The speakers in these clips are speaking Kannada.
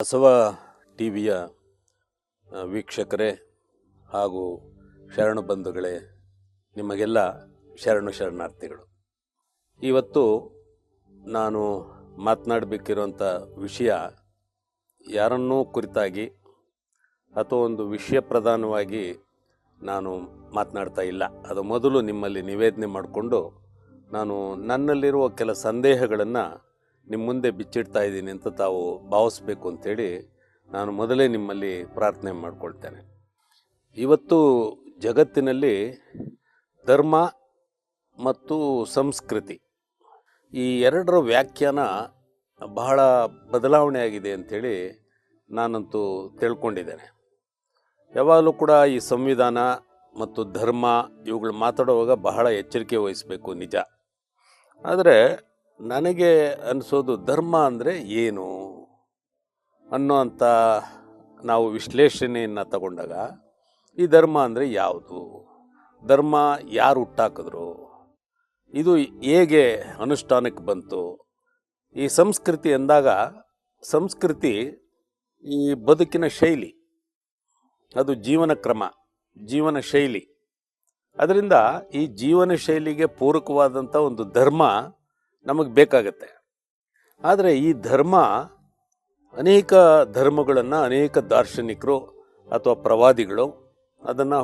ಬಸವ ಟಿವಿಯ ವೀಕ್ಷಕರೇ ಹಾಗೂ ಶರಣು ಬಂಧುಗಳೇ, ನಿಮಗೆಲ್ಲ ಶರಣಾರ್ಥಿಗಳು. ಇವತ್ತು ನಾನು ಮಾತನಾಡಬೇಕಿರುವಂಥ ವಿಷಯ ಯಾರನ್ನೂ ಕುರಿತಾಗಿ ಅಥವಾ ಒಂದು ವಿಷಯ ಪ್ರಧಾನವಾಗಿ ನಾನು ಮಾತನಾಡ್ತಾ ಇಲ್ಲ. ಅದು ಮೊದಲು ನಿಮ್ಮಲ್ಲಿ ನಿವೇದನೆ ಮಾಡಿಕೊಂಡು ನಾನು ನನ್ನಲ್ಲಿರುವ ಕೆಲ ಸಂದೇಹಗಳನ್ನು ನಿಮ್ಮ ಮುಂದೆ ಬಿಚ್ಚಿಡ್ತಾ ಇದ್ದೀನಿ ಅಂತ ತಾವು ಭಾವಿಸ್ಬೇಕು ಅಂಥೇಳಿ ನಾನು ಮೊದಲೇ ನಿಮ್ಮಲ್ಲಿ ಪ್ರಾರ್ಥನೆ ಮಾಡಿಕೊಳ್ತೇನೆ. ಇವತ್ತು ಜಗತ್ತಿನಲ್ಲಿ ಧರ್ಮ ಮತ್ತು ಸಂಸ್ಕೃತಿ ಈ ಎರಡರ ವ್ಯಾಖ್ಯಾನ ಬಹಳ ಬದಲಾವಣೆ ಆಗಿದೆ ಅಂಥೇಳಿ ನಾನಂತೂ ತಿಳ್ಕೊಂಡಿದ್ದೇನೆ. ಯಾವಾಗಲೂ ಕೂಡ ಈ ಸಂವಿಧಾನ ಮತ್ತು ಧರ್ಮ ಇವುಗಳು ಮಾತಾಡುವಾಗ ಬಹಳ ಎಚ್ಚರಿಕೆ ವಹಿಸಬೇಕು, ನಿಜ. ಆದರೆ ನನಗೆ ಅನಿಸೋದು ಧರ್ಮ ಅಂದರೆ ಏನು ಅನ್ನೋಂಥ ನಾವು ವಿಶ್ಲೇಷಣೆಯನ್ನು ತಗೊಂಡಾಗ ಈ ಧರ್ಮ ಅಂದರೆ ಯಾವುದು, ಧರ್ಮ ಯಾರು ಹುಟ್ಟಾಕಿದ್ರು, ಇದು ಹೇಗೆ ಅನುಷ್ಠಾನಕ್ಕೆ ಬಂತು, ಈ ಸಂಸ್ಕೃತಿ ಎಂದಾಗ ಸಂಸ್ಕೃತಿ ಈ ಬದುಕಿನ ಶೈಲಿ, ಅದು ಜೀವನ ಕ್ರಮ, ಜೀವನ ಶೈಲಿ. ಅದರಿಂದ ಈ ಜೀವನ ಶೈಲಿಗೆ ಪೂರಕವಾದಂಥ ಒಂದು ಧರ್ಮ ನಮಗೆ ಬೇಕಾಗತ್ತೆ. ಆದರೆ ಈ ಧರ್ಮ ಅನೇಕ ಧರ್ಮಗಳನ್ನು ಅನೇಕ ದಾರ್ಶನಿಕರು ಅಥವಾ ಪ್ರವಾದಿಗಳು ಅದನ್ನು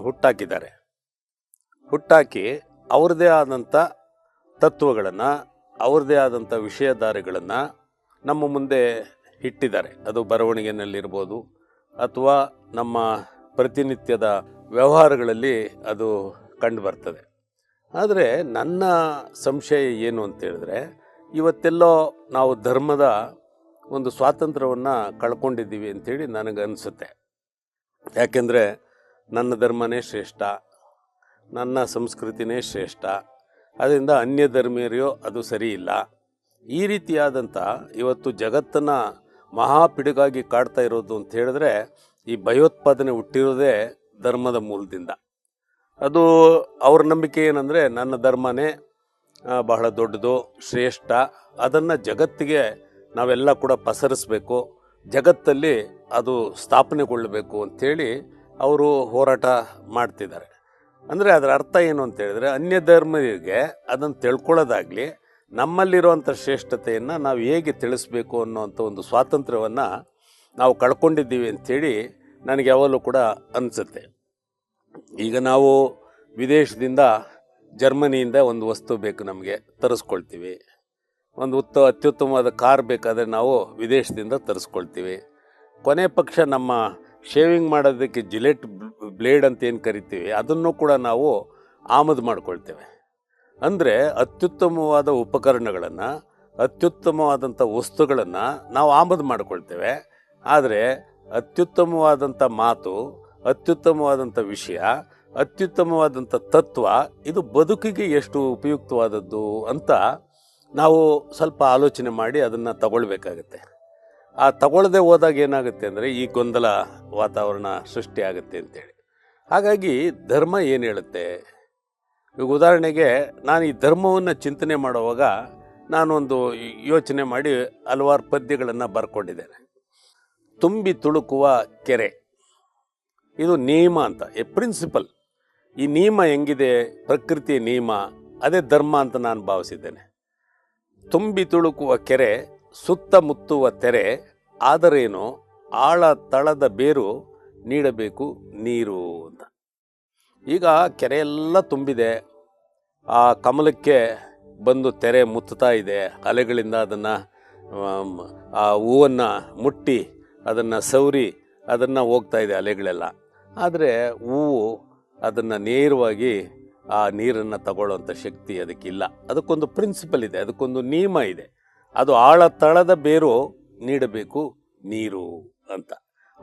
ಹುಟ್ಟಾಕಿ ಅವ್ರದ್ದೇ ಆದಂಥ ತತ್ವಗಳನ್ನು, ಅವ್ರದ್ದೇ ಆದಂಥ ವಿಷಯಧಾರೆಗಳನ್ನು ನಮ್ಮ ಮುಂದೆ ಇಟ್ಟಿದ್ದಾರೆ. ಅದು ಬರವಣಿಗೆಯಲ್ಲಿರ್ಬೋದು ಅಥವಾ ನಮ್ಮ ಪ್ರತಿನಿತ್ಯದ ವ್ಯವಹಾರಗಳಲ್ಲಿ ಅದು ಕಂಡು ಬರ್ತದೆ. ಆದರೆ ನನ್ನ ಸಂಶಯ ಏನು ಅಂತ ಹೇಳಿದ್ರೆ, ಇವತ್ತೆಲ್ಲೋ ನಾವು ಧರ್ಮದ ಒಂದು ಸ್ವಾತಂತ್ರ್ಯವನ್ನು ಕಳ್ಕೊಂಡಿದ್ದೀವಿ ಅಂಥೇಳಿ ನನಗನ್ನಿಸುತ್ತೆ. ಯಾಕೆಂದರೆ ನನ್ನ ಧರ್ಮನೇ ಶ್ರೇಷ್ಠ, ನನ್ನ ಸಂಸ್ಕೃತಿನೇ ಶ್ರೇಷ್ಠ, ಅದರಿಂದ ಅನ್ಯ ಧರ್ಮೀಯರು ಅದು ಸರಿ ಇಲ್ಲ. ಈ ರೀತಿಯಾದಂಥ ಇವತ್ತು ಜಗತ್ತನ್ನು ಮಹಾಪಿಡುಗಾಗಿ ಕಾಡ್ತಾ ಇರೋದು ಅಂತ ಹೇಳಿದ್ರೆ, ಈ ಭಯೋತ್ಪಾದನೆ ಹುಟ್ಟಿರೋದೇ ಧರ್ಮದ ಮೂಲದಿಂದ. ಅದು ಅವ್ರ ನಂಬಿಕೆ ಏನಂದರೆ ನನ್ನ ಧರ್ಮನೇ ಬಹಳ ದೊಡ್ಡದು, ಶ್ರೇಷ್ಠ, ಅದನ್ನು ಜಗತ್ತಿಗೆ ನಾವೆಲ್ಲ ಕೂಡ ಪಸರಿಸಬೇಕು, ಜಗತ್ತಲ್ಲಿ ಅದು ಸ್ಥಾಪನೆಗೊಳ್ಳಬೇಕು ಅಂಥೇಳಿ ಅವರು ಹೋರಾಟ ಮಾಡ್ತಿದ್ದಾರೆ. ಅಂದರೆ ಅದರ ಅರ್ಥ ಏನು ಅಂತ ಹೇಳಿದ್ರೆ, ಅನ್ಯ ಧರ್ಮರಿಗೆ ಅದನ್ನು ತಿಳ್ಕೊಳ್ಳೋದಾಗಲಿ, ನಮ್ಮಲ್ಲಿರುವಂಥ ಶ್ರೇಷ್ಠತೆಯನ್ನು ನಾವು ಹೇಗೆ ತಿಳಿಸ್ಬೇಕು ಅನ್ನೋವಂಥ ಒಂದು ಸ್ವಾತಂತ್ರ್ಯವನ್ನು ನಾವು ಕಳ್ಕೊಂಡಿದ್ದೀವಿ ಅಂಥೇಳಿ ನನಗೆ ಯಾವಾಗಲೂ ಕೂಡ ಅನಿಸುತ್ತೆ. ಈಗ ನಾವು ವಿದೇಶದಿಂದ, ಜರ್ಮನಿಯಿಂದ ಒಂದು ವಸ್ತು ಬೇಕು ನಮಗೆ, ತರಿಸ್ಕೊಳ್ತೀವಿ. ಒಂದು ಅತ್ಯುತ್ತಮವಾದ ಕಾರ್ ಬೇಕಾದರೆ ನಾವು ವಿದೇಶದಿಂದ ತರಿಸ್ಕೊಳ್ತೀವಿ. ಕೊನೆ ಪಕ್ಷ ನಮ್ಮ ಶೇವಿಂಗ್ ಮಾಡೋದಕ್ಕೆ ಜಿಲೆಟ್ ಬ್ಲೇಡ್ ಅಂತ ಏನು ಕರಿತೀವಿ, ಅದನ್ನು ಕೂಡ ನಾವು ಆಮದು ಮಾಡ್ಕೊಳ್ತೇವೆ. ಅಂದರೆ ಅತ್ಯುತ್ತಮವಾದ ಉಪಕರಣಗಳನ್ನು, ಅತ್ಯುತ್ತಮವಾದಂಥ ವಸ್ತುಗಳನ್ನು ನಾವು ಆಮದು ಮಾಡ್ಕೊಳ್ತೇವೆ. ಆದರೆ ಅತ್ಯುತ್ತಮವಾದಂಥ ಮಾತು, ಅತ್ಯುತ್ತಮವಾದಂಥ ವಿಷಯ, ಅತ್ಯುತ್ತಮವಾದಂಥ ತತ್ವ, ಇದು ಬದುಕಿಗೆ ಎಷ್ಟು ಉಪಯುಕ್ತವಾದದ್ದು ಅಂತ ನಾವು ಸ್ವಲ್ಪ ಆಲೋಚನೆ ಮಾಡಿ ಅದನ್ನು ತಗೊಳ್ಬೇಕಾಗತ್ತೆ. ಆ ತಗೊಳ್ಳದೆ ಹೋದಾಗ ಏನಾಗುತ್ತೆ ಅಂದರೆ ಈ ಗೊಂದಲ ವಾತಾವರಣ ಸೃಷ್ಟಿಯಾಗುತ್ತೆ ಅಂತೇಳಿ. ಹಾಗಾಗಿ ಧರ್ಮ ಏನು ಹೇಳುತ್ತೆ? ಈಗ ಉದಾಹರಣೆಗೆ ನಾನು ಈ ಧರ್ಮವನ್ನು ಚಿಂತನೆ ಮಾಡುವಾಗ ನಾನೊಂದು ಯೋಚನೆ ಮಾಡಿ ಹಲವಾರು ಪದ್ಯಗಳನ್ನು ಬರ್ಕೊಂಡಿದ್ದೇನೆ. ತುಂಬಿ ತುಳುಕುವ ಕೆರೆ, ಇದು ನಿಯಮ ಅಂತ, ಪ್ರಿನ್ಸಿಪಲ್. ಈ ನಿಯಮ ಹೆಂಗಿದೆ, ಪ್ರಕೃತಿಯ ನಿಯಮ, ಅದೇ ಧರ್ಮ ಅಂತ ನಾನು ಭಾವಿಸಿದ್ದೇನೆ. ತುಂಬಿ ತುಳುಕುವ ಕೆರೆ, ಸುತ್ತಮುತ್ತುವ ತೆರೆ, ಆದರೇನು ಆಳ ತಳದ ಬೇರು ನೀಡಬೇಕು ನೀರು ಅಂತ. ಈಗ ಕೆರೆಯೆಲ್ಲ ತುಂಬಿದೆ, ಆ ಕಮಲಕ್ಕೆ ಬಂದು ತೆರೆ ಮುತ್ತುತ್ತಾ ಇದೆ, ಅಲೆಗಳಿಂದ ಅದನ್ನು, ಆ ಹೂವನ್ನು ಮುಟ್ಟಿ ಅದನ್ನು ಸವರಿ ಅದನ್ನು ಹೋಗ್ತಾ ಇದೆ ಅಲೆಗಳೆಲ್ಲ. ಆದರೆ ಹೂವು ಅದನ್ನು ನೇರವಾಗಿ ಆ ನೀರನ್ನು ತಗೊಳ್ಳೋವಂಥ ಶಕ್ತಿ ಅದಕ್ಕಿಲ್ಲ. ಅದಕ್ಕೊಂದು ಪ್ರಿನ್ಸಿಪಲ್ ಇದೆ, ಅದಕ್ಕೊಂದು ನಿಯಮ ಇದೆ. ಅದು ಆಳ ತಳದ ಬೇರು ನೀಡಬೇಕು ನೀರು ಅಂತ.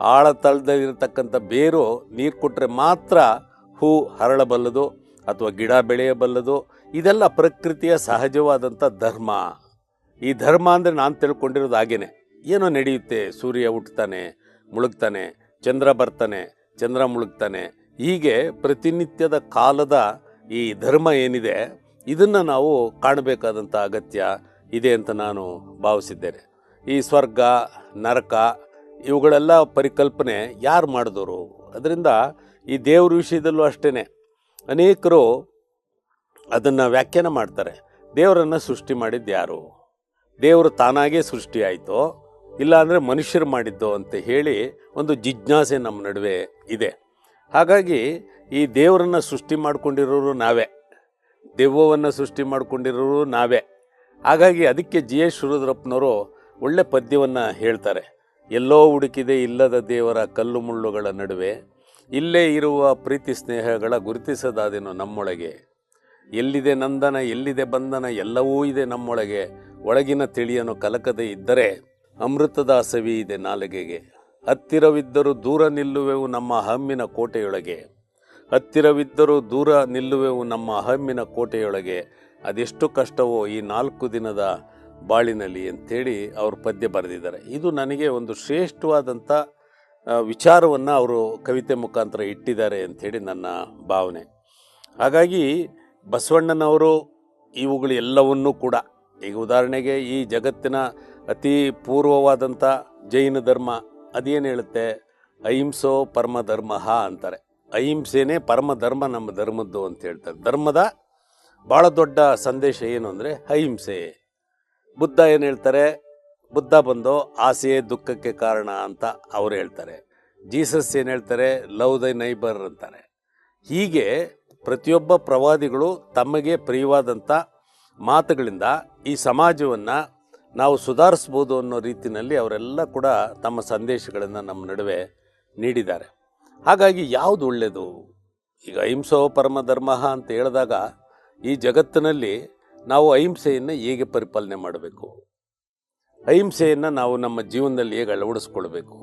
ಆಳ ತಳದಲ್ಲಿರತಕ್ಕಂಥ ಬೇರು ನೀರು ಕೊಟ್ಟರೆ ಮಾತ್ರ ಹೂ ಹರಳಬಲ್ಲದು ಅಥವಾ ಗಿಡ ಬೆಳೆಯಬಲ್ಲದು. ಇದೆಲ್ಲ ಪ್ರಕೃತಿಯ ಸಹಜವಾದಂಥ ಧರ್ಮ. ಈ ಧರ್ಮ ಅಂದರೆ ನಾನು ತಿಳ್ಕೊಂಡಿರೋದು ಹಾಗೇನೆ. ಏನೋ ನಡೆಯುತ್ತೆ, ಸೂರ್ಯ ಹುಟ್ಟುತ್ತಾನೆ, ಮುಳುಗ್ತಾನೆ, ಚಂದ್ರ ಬರ್ತಾನೆ, ಚಂದ್ರ ಮುಳುಗ್ತಾನೆ, ಹೀಗೆ ಪ್ರತಿನಿತ್ಯದ ಕಾಲದ ಈ ಧರ್ಮ ಏನಿದೆ ಇದನ್ನು ನಾವು ಕಾಣಬೇಕಾದಂಥ ಅಗತ್ಯ ಇದೆ ಅಂತ ನಾನು ಭಾವಿಸಿದ್ದೇನೆ. ಈ ಸ್ವರ್ಗ ನರಕ ಇವುಗಳೆಲ್ಲ ಪರಿಕಲ್ಪನೆ ಯಾರು ಮಾಡಿದವರು? ಅದರಿಂದ ಈ ದೇವ್ರ ವಿಷಯದಲ್ಲೂ ಅಷ್ಟೇ ಅನೇಕರು ಅದನ್ನು ವ್ಯಾಖ್ಯಾನ ಮಾಡ್ತಾರೆ. ದೇವರನ್ನು ಸೃಷ್ಟಿ ಮಾಡಿದ್ದು ಯಾರು? ದೇವರು ತಾನಾಗೇ ಸೃಷ್ಟಿ ಆಯಿತೋ ಇಲ್ಲಾಂದರೆ ಮನುಷ್ಯರು ಮಾಡಿದ್ದೋ ಅಂತ ಹೇಳಿ ಒಂದು ಜಿಜ್ಞಾಸೆ ನಮ್ಮ ನಡುವೆ ಇದೆ. ಹಾಗಾಗಿ ಈ ದೇವರನ್ನು ಸೃಷ್ಟಿ ಮಾಡ್ಕೊಂಡಿರೋರು ನಾವೇ, ದೆವ್ವವನ್ನು ಸೃಷ್ಟಿ ಮಾಡ್ಕೊಂಡಿರೋರು ನಾವೇ. ಹಾಗಾಗಿ ಅದಕ್ಕೆ ಜಿ ಎಸ್ ಶಿವರುದ್ರಪ್ಪನವರು ಒಳ್ಳೆ ಪದ್ಯವನ್ನು ಹೇಳ್ತಾರೆ. ಎಲ್ಲೋ ಹುಡುಕಿದೆ ಇಲ್ಲದ ದೇವರ ಕಲ್ಲು ಮುಳ್ಳುಗಳ ನಡುವೆ, ಇಲ್ಲೇ ಇರುವ ಪ್ರೀತಿ ಸ್ನೇಹಗಳ ಗುರುತಿಸದಾದೇನೋ ನಮ್ಮೊಳಗೆ. ಎಲ್ಲಿದೆ ನಂದನ ಎಲ್ಲಿದೆ ಬಂಧನ ಎಲ್ಲವೂ ಇದೆ ನಮ್ಮೊಳಗೆ, ಒಳಗಿನ ತಿಳಿಯನು ಕಲಕದೆ ಇದ್ದರೆ ಅಮೃತದ ಸವಿ ಇದೆ ನಾಲಿಗೆಗೆ. ಹತ್ತಿರವಿದ್ದರೂ ದೂರ ನಿಲ್ಲುವೆವು ನಮ್ಮ ಹಮ್ಮಿನ ಕೋಟೆಯೊಳಗೆ, ಹತ್ತಿರವಿದ್ದರೂ ದೂರ ನಿಲ್ಲುವೆವು ನಮ್ಮ ಹಮ್ಮಿನ ಕೋಟೆಯೊಳಗೆ, ಅದೆಷ್ಟು ಕಷ್ಟವೋ ಈ 4 ದಿನದ ಬಾಳಿನಲ್ಲಿ ಅಂಥೇಳಿ ಅವರು ಪದ್ಯ ಬರೆದಿದ್ದಾರೆ. ಇದು ನನಗೆ ಒಂದು ಶ್ರೇಷ್ಠವಾದಂಥ ವಿಚಾರವನ್ನು ಅವರು ಕವಿತೆ ಮುಖಾಂತರ ಇಟ್ಟಿದ್ದಾರೆ ಅಂಥೇಳಿ ನನ್ನ ಭಾವನೆ. ಹಾಗಾಗಿ ಬಸವಣ್ಣನವರು ಇವುಗಳು ಎಲ್ಲವನ್ನೂ ಕೂಡ, ಈಗ ಉದಾಹರಣೆಗೆ ಈ ಜಗತ್ತಿನ ಅತಿ ಪೂರ್ವವಾದಂಥ ಜೈನ ಧರ್ಮ ಅದೇನು ಹೇಳುತ್ತೆ? ಅಹಿಂಸೋ ಪರಮ ಧರ್ಮ ಅಂತಾರೆ. ಅಹಿಂಸೆನೇ ಪರಮ ಧರ್ಮ ನಮ್ಮ ಧರ್ಮದ್ದು ಅಂತ ಹೇಳ್ತಾರೆ. ಧರ್ಮದ ಭಾಳ ದೊಡ್ಡ ಸಂದೇಶ ಏನು ಅಂದರೆ ಅಹಿಂಸೆ. ಬುದ್ಧ ಏನು ಹೇಳ್ತಾರೆ? ಬುದ್ಧ ಬಂದು ಆಸೆಯೇ ದುಃಖಕ್ಕೆ ಕಾರಣ ಅಂತ ಅವ್ರು ಹೇಳ್ತಾರೆ. ಜೀಸಸ್ ಏನು ಹೇಳ್ತಾರೆ? ಲವ್ ದೈ ನೈಬರ್ ಅಂತಾರೆ. ಹೀಗೆ ಪ್ರತಿಯೊಬ್ಬ ಪ್ರವಾದಿಗಳು ತಮಗೆ ಪ್ರಿಯವಾದಂಥ ಮಾತುಗಳಿಂದ ಈ ಸಮಾಜವನ್ನು ನಾವು ಸುಧಾರಿಸ್ಬೋದು ಅನ್ನೋ ರೀತಿಯಲ್ಲಿ ಅವರೆಲ್ಲ ಕೂಡ ತಮ್ಮ ಸಂದೇಶಗಳನ್ನು ನಮ್ಮ ನಡುವೆ ನೀಡಿದ್ದಾರೆ. ಹಾಗಾಗಿ ಯಾವುದು ಒಳ್ಳೆಯದು? ಈಗ ಅಹಿಂಸೋ ಪರಮ ಧರ್ಮ ಅಂತ ಹೇಳಿದಾಗ ಈ ಜಗತ್ತಿನಲ್ಲಿ ನಾವು ಅಹಿಂಸೆಯನ್ನು ಹೇಗೆ ಪರಿಪಾಲನೆ ಮಾಡಬೇಕು, ಅಹಿಂಸೆಯನ್ನು ನಾವು ನಮ್ಮ ಜೀವನದಲ್ಲಿ ಹೇಗೆ ಅಳವಡಿಸ್ಕೊಳ್ಬೇಕು,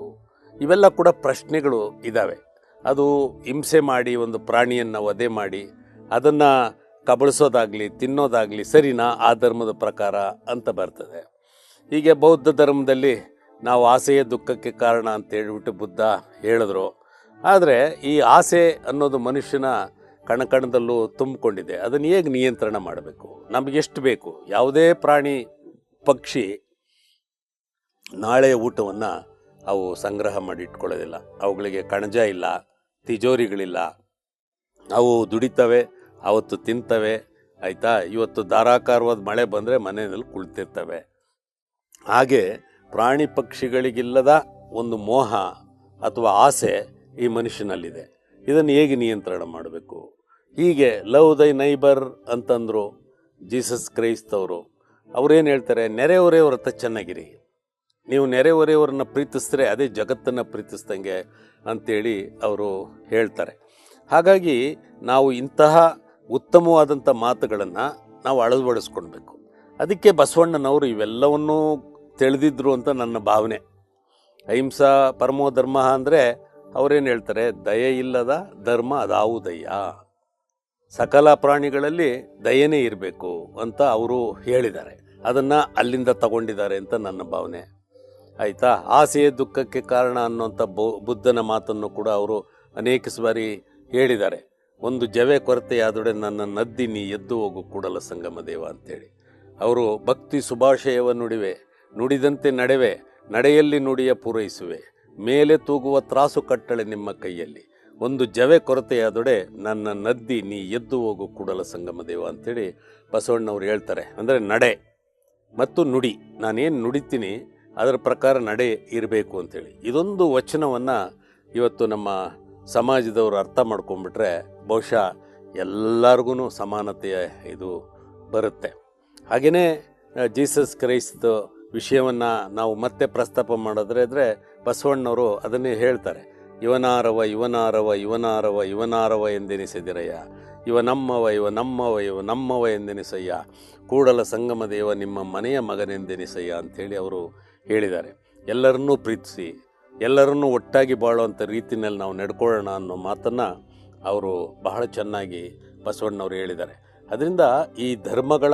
ಇವೆಲ್ಲ ಕೂಡ ಪ್ರಶ್ನೆಗಳು ಇದ್ದಾವೆ. ಅದು ಹಿಂಸೆ ಮಾಡಿ ಒಂದು ಪ್ರಾಣಿಯನ್ನು ವಧೆ ಮಾಡಿ ಅದನ್ನು ಕಬಳಿಸೋದಾಗಲಿ ತಿನ್ನೋದಾಗಲಿ ಸರಿನಾ ಆ ಧರ್ಮದ ಪ್ರಕಾರ ಅಂತ ಬರ್ತದೆ. ಹೀಗೆ ಬೌದ್ಧ ಧರ್ಮದಲ್ಲಿ ನಾವು ಆಸೆಯೇ ದುಃಖಕ್ಕೆ ಕಾರಣ ಅಂತ ಹೇಳ್ಬಿಟ್ಟು ಬುದ್ಧ ಹೇಳಿದ್ರು. ಆದರೆ ಈ ಆಸೆ ಅನ್ನೋದು ಮನುಷ್ಯನ ಕಣಕಣದಲ್ಲೂ ತುಂಬಿಕೊಂಡಿದೆ. ಅದನ್ನು ಹೇಗೆ ನಿಯಂತ್ರಣ ಮಾಡಬೇಕು? ನಮಗೆಷ್ಟು ಬೇಕು? ಯಾವುದೇ ಪ್ರಾಣಿ ಪಕ್ಷಿ ನಾಳೆಯ ಊಟವನ್ನು ಅವು ಸಂಗ್ರಹ ಮಾಡಿ ಇಟ್ಕೊಳ್ಳೋದಿಲ್ಲ. ಅವುಗಳಿಗೆ ಕಣಜ ಇಲ್ಲ, ತಿಜೋರಿಗಳಿಲ್ಲ. ಅವು ದುಡಿತವೆ, ಅವತ್ತು ತಿಂತವೆ, ಆಯಿತಾ? ಇವತ್ತು ಧಾರಾಕಾರವಾದ ಮಳೆ ಬಂದರೆ ಮನೆಯಲ್ಲಿ ಕುಳಿತಿರ್ತವೆ. ಹಾಗೆ ಪ್ರಾಣಿ ಪಕ್ಷಿಗಳಿಗಿಲ್ಲದ ಒಂದು ಮೋಹ ಅಥವಾ ಆಸೆ ಈ ಮನುಷ್ಯನಲ್ಲಿದೆ. ಇದನ್ನು ಹೇಗೆ ನಿಯಂತ್ರಣ ಮಾಡಬೇಕು? ಹೀಗೆ ಲವ್ ದೈ ನೈಬರ್ ಅಂತಂದರು ಜೀಸಸ್ ಕ್ರೈಸ್ತ್ ಅವರು. ಅವರೇನು ಹೇಳ್ತಾರೆ? ನೆರೆಹೊರೆಯವರ ಹತ್ರ ಚೆನ್ನಾಗಿರಿ. ನೀವು ನೆರೆಹೊರೆಯವರನ್ನ ಪ್ರೀತಿಸಿದ್ರೆ ಅದೇ ಜಗತ್ತನ್ನು ಪ್ರೀತಿಸ್ದಂಗೆ ಅಂಥೇಳಿ ಅವರು ಹೇಳ್ತಾರೆ. ಹಾಗಾಗಿ ನಾವು ಇಂತಹ ಉತ್ತಮವಾದಂಥ ಮಾತುಗಳನ್ನು ನಾವು ಅಳವಡಿಸ್ಕೊಳ್ಬೇಕು. ಅದಕ್ಕೆ ಬಸವಣ್ಣನವರು ಇವೆಲ್ಲವನ್ನೂ ತಿಳಿದಿದ್ರು ಅಂತ ನನ್ನ ಭಾವನೆ. ಅಹಿಂಸಾ ಪರಮೋ ಧರ್ಮ ಅಂದರೆ ಅವರೇನು ಹೇಳ್ತಾರೆ? ದಯೆ ಇಲ್ಲದ ಧರ್ಮ ಅದಾವುದಯ್ಯ, ಸಕಲ ಪ್ರಾಣಿಗಳಲ್ಲಿ ದಯೆನೇ ಇರಬೇಕು ಅಂತ ಅವರು ಹೇಳಿದ್ದಾರೆ. ಅದನ್ನು ಅಲ್ಲಿಂದ ತಗೊಂಡಿದ್ದಾರೆ ಅಂತ ನನ್ನ ಭಾವನೆ, ಆಯಿತಾ? ಆಸೆಯೇ ದುಃಖಕ್ಕೆ ಕಾರಣ ಅನ್ನುವಂಥ ಬುದ್ಧನ ಮಾತನ್ನು ಕೂಡ ಅವರು ಅನೇಕ ಬಾರಿ ಹೇಳಿದ್ದಾರೆ. ಒಂದು ಜವೆ ಕೊರತೆಯಾದೊಡೆ ನನ್ನ ನದ್ದಿ ನೀ ಎದ್ದು ಹೋಗು ಕೂಡಲ ಸಂಗಮ ದೇವ ಅಂತೇಳಿ. ಅವರು ಭಕ್ತಿ ಶುಭಾಶಯವ ನುಡಿವೆ, ನುಡಿದಂತೆ ನಡೆವೆ, ನಡೆಯಲ್ಲಿ ನುಡಿಯ ಪೂರೈಸುವೆ, ಮೇಲೆ ತೂಗುವ ತ್ರಾಸು ಕಟ್ಟಳೆ ನಿಮ್ಮ ಕೈಯಲ್ಲಿ, ಒಂದು ಜವೆ ಕೊರತೆಯಾದೊಡೆ ನನ್ನ ನದ್ದಿ ನೀ ಎದ್ದು ಹೋಗು ಕೂಡಲ ಸಂಗಮ ದೇವ ಅಂತೇಳಿ ಬಸವಣ್ಣವ್ರು ಹೇಳ್ತಾರೆ. ಅಂದರೆ ನಡೆ ಮತ್ತು ನುಡಿ, ನಾನೇನು ನುಡಿತೀನಿ ಅದರ ಪ್ರಕಾರ ನಡೆ ಇರಬೇಕು ಅಂಥೇಳಿ. ಇದೊಂದು ವಚನವನ್ನು ಇವತ್ತು ನಮ್ಮ ಸಮಾಜದವರು ಅರ್ಥ ಮಾಡ್ಕೊಂಡ್ಬಿಟ್ರೆ ಬಹುಶಃ ಎಲ್ಲರಿಗೂ ಸಮಾನತೆಯ ಇದು ಬರುತ್ತೆ. ಹಾಗೆಯೇ ಜೀಸಸ್ ಕ್ರೈಸ್ತ್ ವಿಷಯವನ್ನು ನಾವು ಮತ್ತೆ ಪ್ರಸ್ತಾಪ ಮಾಡಿದ್ರೆ ಬಸವಣ್ಣವರು ಅದನ್ನೇ ಹೇಳ್ತಾರೆ. ಇವನಾರವ ಇವನಾರವ ಇವನಾರವ ಇವನಾರವ ಎಂದೆನಿಸಿದಿರಯ್ಯ, ಇವ ನಮ್ಮವ ಇವ ನಮ್ಮವ ಇವ ನಮ್ಮವ ಎಂದೆನಿಸಯ್ಯ, ಕೂಡಲ ಸಂಗಮ ದೇವ ನಿಮ್ಮ ಮನೆಯ ಮಗನೆಂದೆನಿಸಯ್ಯ ಅಂಥೇಳಿ ಅವರು ಹೇಳಿದ್ದಾರೆ. ಎಲ್ಲರನ್ನೂ ಪ್ರೀತಿಸಿ ಎಲ್ಲರನ್ನೂ ಒಟ್ಟಾಗಿ ಬಾಳುವಂಥ ರೀತಿಯಲ್ಲಿ ನಾವು ನಡ್ಕೊಳ್ಳೋಣ ಅನ್ನೋ ಮಾತನ್ನು ಅವರು ಬಹಳ ಚೆನ್ನಾಗಿ ಬಸವಣ್ಣವರು ಹೇಳಿದ್ದಾರೆ. ಅದರಿಂದ ಈ ಧರ್ಮಗಳ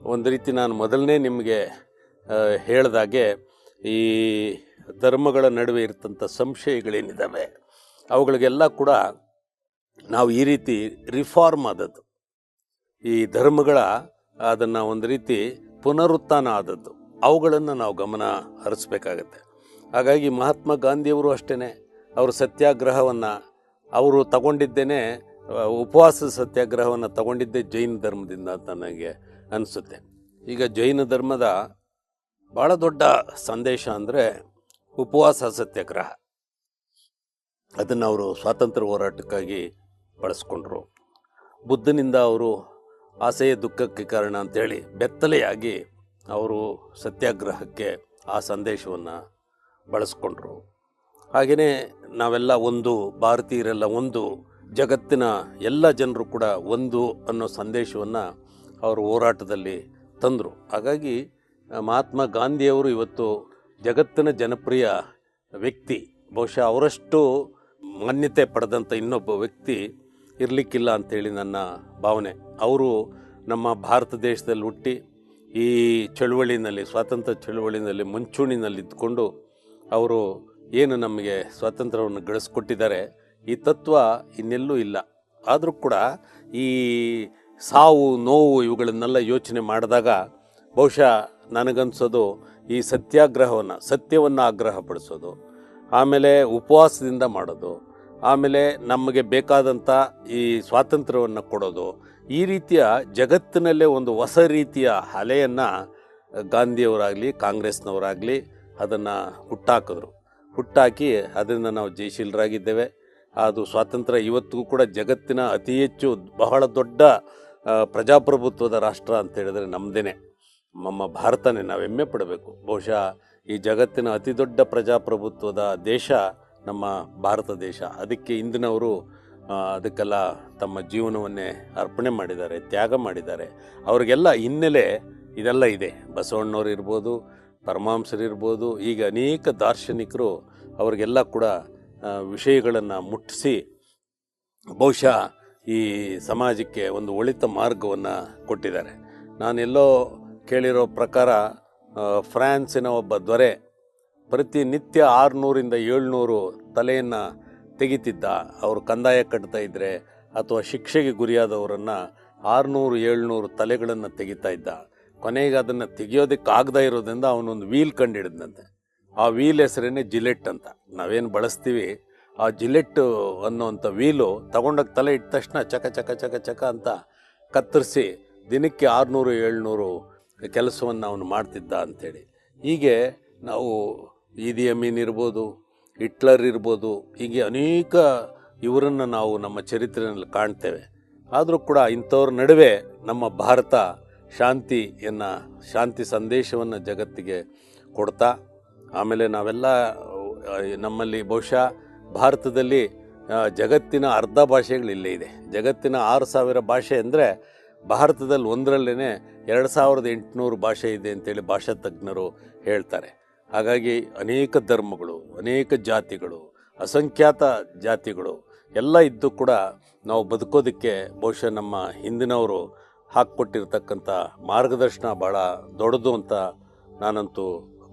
ಒಂದು ರೀತಿ ನಾನು ಮೊದಲನೇ ನಿಮಗೆ ಹೇಳಿದಾಗೆ ಈ ಧರ್ಮಗಳ ನಡುವೆ ಇರ್ತಂಥ ಸಂಶಯಗಳೇನಿದ್ದಾವೆ ಅವುಗಳಿಗೆಲ್ಲ ಕೂಡ ನಾವು ಈ ರೀತಿ ರಿಫಾರ್ಮ್ ಆದದ್ದು, ಈ ಧರ್ಮಗಳ ಅದನ್ನು ಒಂದು ರೀತಿ ಪುನರುತ್ಥಾನ ಆದದ್ದು, ಅವುಗಳನ್ನು ನಾವು ಗಮನ ಹರಿಸ್ಬೇಕಾಗತ್ತೆ. ಹಾಗಾಗಿ ಮಹಾತ್ಮ ಗಾಂಧಿಯವರು ಅಷ್ಟೇ, ಅವರು ಸತ್ಯಾಗ್ರಹವನ್ನು ಅವರು ತಗೊಂಡಿದ್ದೇನೆ, ಉಪವಾಸ ಸತ್ಯಾಗ್ರಹವನ್ನು ತಗೊಂಡಿದ್ದೇ ಜೈನ ಧರ್ಮದಿಂದ ಅಂತ ನನಗೆ ಅನಿಸುತ್ತೆ. ಈಗ ಜೈನ ಧರ್ಮದ ಭಾಳ ದೊಡ್ಡ ಸಂದೇಶ ಅಂದರೆ ಉಪವಾಸ ಸತ್ಯಾಗ್ರಹ. ಅದನ್ನು ಅವರು ಸ್ವಾತಂತ್ರ್ಯ ಹೋರಾಟಕ್ಕಾಗಿ ಬಳಸ್ಕೊಂಡ್ರು. ಬುದ್ಧನಿಂದ ಅವರು ಆಸೆಯ ದುಃಖಕ್ಕೆ ಕಾರಣ ಅಂಥೇಳಿ ಬೆತ್ತಲೆಯಾಗಿ ಅವರು ಸತ್ಯಾಗ್ರಹಕ್ಕೆ ಆ ಸಂದೇಶವನ್ನು ಬಳಸ್ಕೊಂಡ್ರು. ಹಾಗೆಯೇ ನಾವೆಲ್ಲ ಒಂದು, ಭಾರತೀಯರೆಲ್ಲ ಒಂದು, ಜಗತ್ತಿನ ಎಲ್ಲ ಜನರು ಕೂಡ ಒಂದು ಅನ್ನೋ ಸಂದೇಶವನ್ನು ಅವರು ಹೋರಾಟದಲ್ಲಿ ತಂದರು. ಹಾಗಾಗಿ ಮಹಾತ್ಮ ಗಾಂಧಿಯವರು ಇವತ್ತು ಜಗತ್ತಿನ ಜನಪ್ರಿಯ ವ್ಯಕ್ತಿ. ಬಹುಶಃ ಅವರಷ್ಟು ಮಾನ್ಯತೆ ಪಡೆದಂಥ ಇನ್ನೊಬ್ಬ ವ್ಯಕ್ತಿ ಇರಲಿಕ್ಕಿಲ್ಲ ಅಂಥೇಳಿ ನನ್ನ ಭಾವನೆ. ಅವರು ನಮ್ಮ ಭಾರತ ದೇಶದಲ್ಲಿ ಹುಟ್ಟಿ ಈ ಚಳುವಳಿನಲ್ಲಿ, ಸ್ವಾತಂತ್ರ್ಯ ಚಳುವಳಿನಲ್ಲಿ ಮುಂಚೂಣಿನಲ್ಲಿ ಇದ್ದುಕೊಂಡು ಅವರು ಏನು ನಮಗೆ ಸ್ವಾತಂತ್ರ್ಯವನ್ನು ಗಳಿಸ್ಕೊಟ್ಟಿದ್ದಾರೆ, ಈ ತತ್ವ ಇನ್ನೆಲ್ಲೂ ಇಲ್ಲ. ಆದರೂ ಕೂಡ ಈ ಸಾವು ನೋವು ಇವುಗಳನ್ನೆಲ್ಲ ಯೋಚನೆ ಮಾಡಿದಾಗ ಬಹುಶಃ ನನಗನ್ಸೋದು ಈ ಸತ್ಯವನ್ನು ಆಗ್ರಹಪಡಿಸೋದು, ಆಮೇಲೆ ಉಪವಾಸದಿಂದ ಮಾಡೋದು, ಆಮೇಲೆ ನಮಗೆ ಬೇಕಾದಂಥ ಈ ಸ್ವಾತಂತ್ರ್ಯವನ್ನು ಕೊಡೋದು, ಈ ರೀತಿಯ ಜಗತ್ತಿನಲ್ಲೇ ಒಂದು ಹೊಸ ರೀತಿಯ ಅಲೆಯನ್ನು ಗಾಂಧಿಯವರಾಗಲಿ ಕಾಂಗ್ರೆಸ್ನವರಾಗಲಿ ಅದನ್ನು ಹುಟ್ಟಾಕಿ ಅದರಿಂದ ನಾವು ಜಯಶೀಲರಾಗಿದ್ದೇವೆ. ಅದು ಸ್ವಾತಂತ್ರ್ಯ ಇವತ್ತಿಗೂ ಕೂಡ ಜಗತ್ತಿನ ಅತಿ ಹೆಚ್ಚು ಬಹಳ ದೊಡ್ಡ ಪ್ರಜಾಪ್ರಭುತ್ವದ ರಾಷ್ಟ್ರ ಅಂತ ಹೇಳಿದ್ರೆ ನಮ್ಮದೇ, ನಮ್ಮ ಭಾರತನೇ. ನಾವು ಹೆಮ್ಮೆ ಪಡಬೇಕು. ಬಹುಶಃ ಈ ಜಗತ್ತಿನ ಅತಿ ದೊಡ್ಡ ಪ್ರಜಾಪ್ರಭುತ್ವದ ದೇಶ ನಮ್ಮ ಭಾರತ ದೇಶ. ಅದಕ್ಕೆ ಇಂದಿನವರು ಅದಕ್ಕೆಲ್ಲ ತಮ್ಮ ಜೀವನವನ್ನೇ ಅರ್ಪಣೆ ಮಾಡಿದ್ದಾರೆ, ತ್ಯಾಗ ಮಾಡಿದ್ದಾರೆ. ಅವ್ರಿಗೆಲ್ಲ ಹಿನ್ನೆಲೆ ಇದೆಲ್ಲ ಇದೆ. ಬಸವಣ್ಣವ್ರು ಇರ್ಬೋದು, ಪರಮಹಂಸರಿರ್ಬೋದು, ಈಗ ಅನೇಕ ದಾರ್ಶನಿಕರು ಅವ್ರಿಗೆಲ್ಲ ಕೂಡ ವಿಷಯಗಳನ್ನು ಮುಟ್ಟಿಸಿ ಬಹುಶಃ ಈ ಸಮಾಜಕ್ಕೆ ಒಂದು ಒಳಿತ ಮಾರ್ಗವನ್ನು ಕೊಟ್ಟಿದ್ದಾರೆ. ನಾನೆಲ್ಲೋ ಕೇಳಿರೋ ಪ್ರಕಾರ ಫ್ರಾನ್ಸಿನ ಒಬ್ಬ ದೊರೆ ಪ್ರತಿನಿತ್ಯ 600ರಿಂದ 700 ತಲೆಯನ್ನು ತೆಗಿತಿದ್ದ. ಅವರು ಕಂದಾಯ ಕಟ್ತಾ ಇದ್ದರೆ ಅಥವಾ ಶಿಕ್ಷೆಗೆ ಗುರಿಯಾದವರನ್ನು 600-700 ತಲೆಗಳನ್ನು ತೆಗಿತಾ ಇದ್ದ. ಕೊನೆಗೆ ಅದನ್ನು ತೆಗಿಯೋದಕ್ಕೆ ಆಗದೇ ಇರೋದ್ರಿಂದ ಅವನೊಂದು ವೀಲ್ ಕಂಡು ಹಿಡಿದಂತೆ. ಆ ವೀಲ್ ಹೆಸರೇನೆ ಜಿಲೆಟ್ ಅಂತ. ನಾವೇನು ಬಳಸ್ತೀವಿ ಆ ಜಿಲೆಟ್ ಅನ್ನೋವಂಥ ವೀಲು ತಗೊಂಡೋಗಿ ತಲೆ ಇಟ್ಟ ತಕ್ಷಣ ಚಕ ಚಕ ಚಕ ಚಕ ಅಂತ ಕತ್ತರಿಸಿ ದಿನಕ್ಕೆ 600-700 ಕೆಲಸವನ್ನು ಅವನು ಮಾಡ್ತಿದ್ದ ಅಂಥೇಳಿ. ಹೀಗೆ ನಾವು ಈದಿ ಅಮೀನ್ ಇರ್ಬೋದು, ಹಿಟ್ಲರ್ ಇರ್ಬೋದು, ಹೀಗೆ ಅನೇಕ ಇವರನ್ನು ನಾವು ನಮ್ಮ ಚರಿತ್ರೆಯಲ್ಲಿ ಕಾಣ್ತೇವೆ. ಆದರೂ ಕೂಡ ಇಂಥವ್ರ ನಡುವೆ ನಮ್ಮ ಭಾರತ ಶಾಂತಿ ಸಂದೇಶವನ್ನು ಜಗತ್ತಿಗೆ ಕೊಡ್ತಾ, ಆಮೇಲೆ ನಾವೆಲ್ಲ ನಮ್ಮಲ್ಲಿ ಬಹುಶಃ ಭಾರತದಲ್ಲಿ ಜಗತ್ತಿನ ಅರ್ಧ ಭಾಷೆಗಳು ಇಲ್ಲೇ ಇದೆ. ಜಗತ್ತಿನ 6000 ಭಾಷೆ ಅಂದರೆ ಭಾರತದಲ್ಲಿ ಒಂದರಲ್ಲೇ 2800 ಭಾಷೆ ಇದೆ ಅಂತೇಳಿ ಭಾಷಾ ತಜ್ಞರು ಹೇಳ್ತಾರೆ. ಹಾಗಾಗಿ ಅನೇಕ ಧರ್ಮಗಳು, ಅನೇಕ ಜಾತಿಗಳು, ಅಸಂಖ್ಯಾತ ಜಾತಿಗಳು ಎಲ್ಲ ಇದ್ದು ಕೂಡ ನಾವು ಬದುಕೋದಕ್ಕೆ ಬಹುಶಃ ನಮ್ಮ ಹಿಂದಿನವರು ಹಾಕ್ಕೊಟ್ಟಿರ್ತಕ್ಕಂಥ ಮಾರ್ಗದರ್ಶನ ಭಾಳ ದೊಡ್ಡದು ಅಂತ ನಾನಂತೂ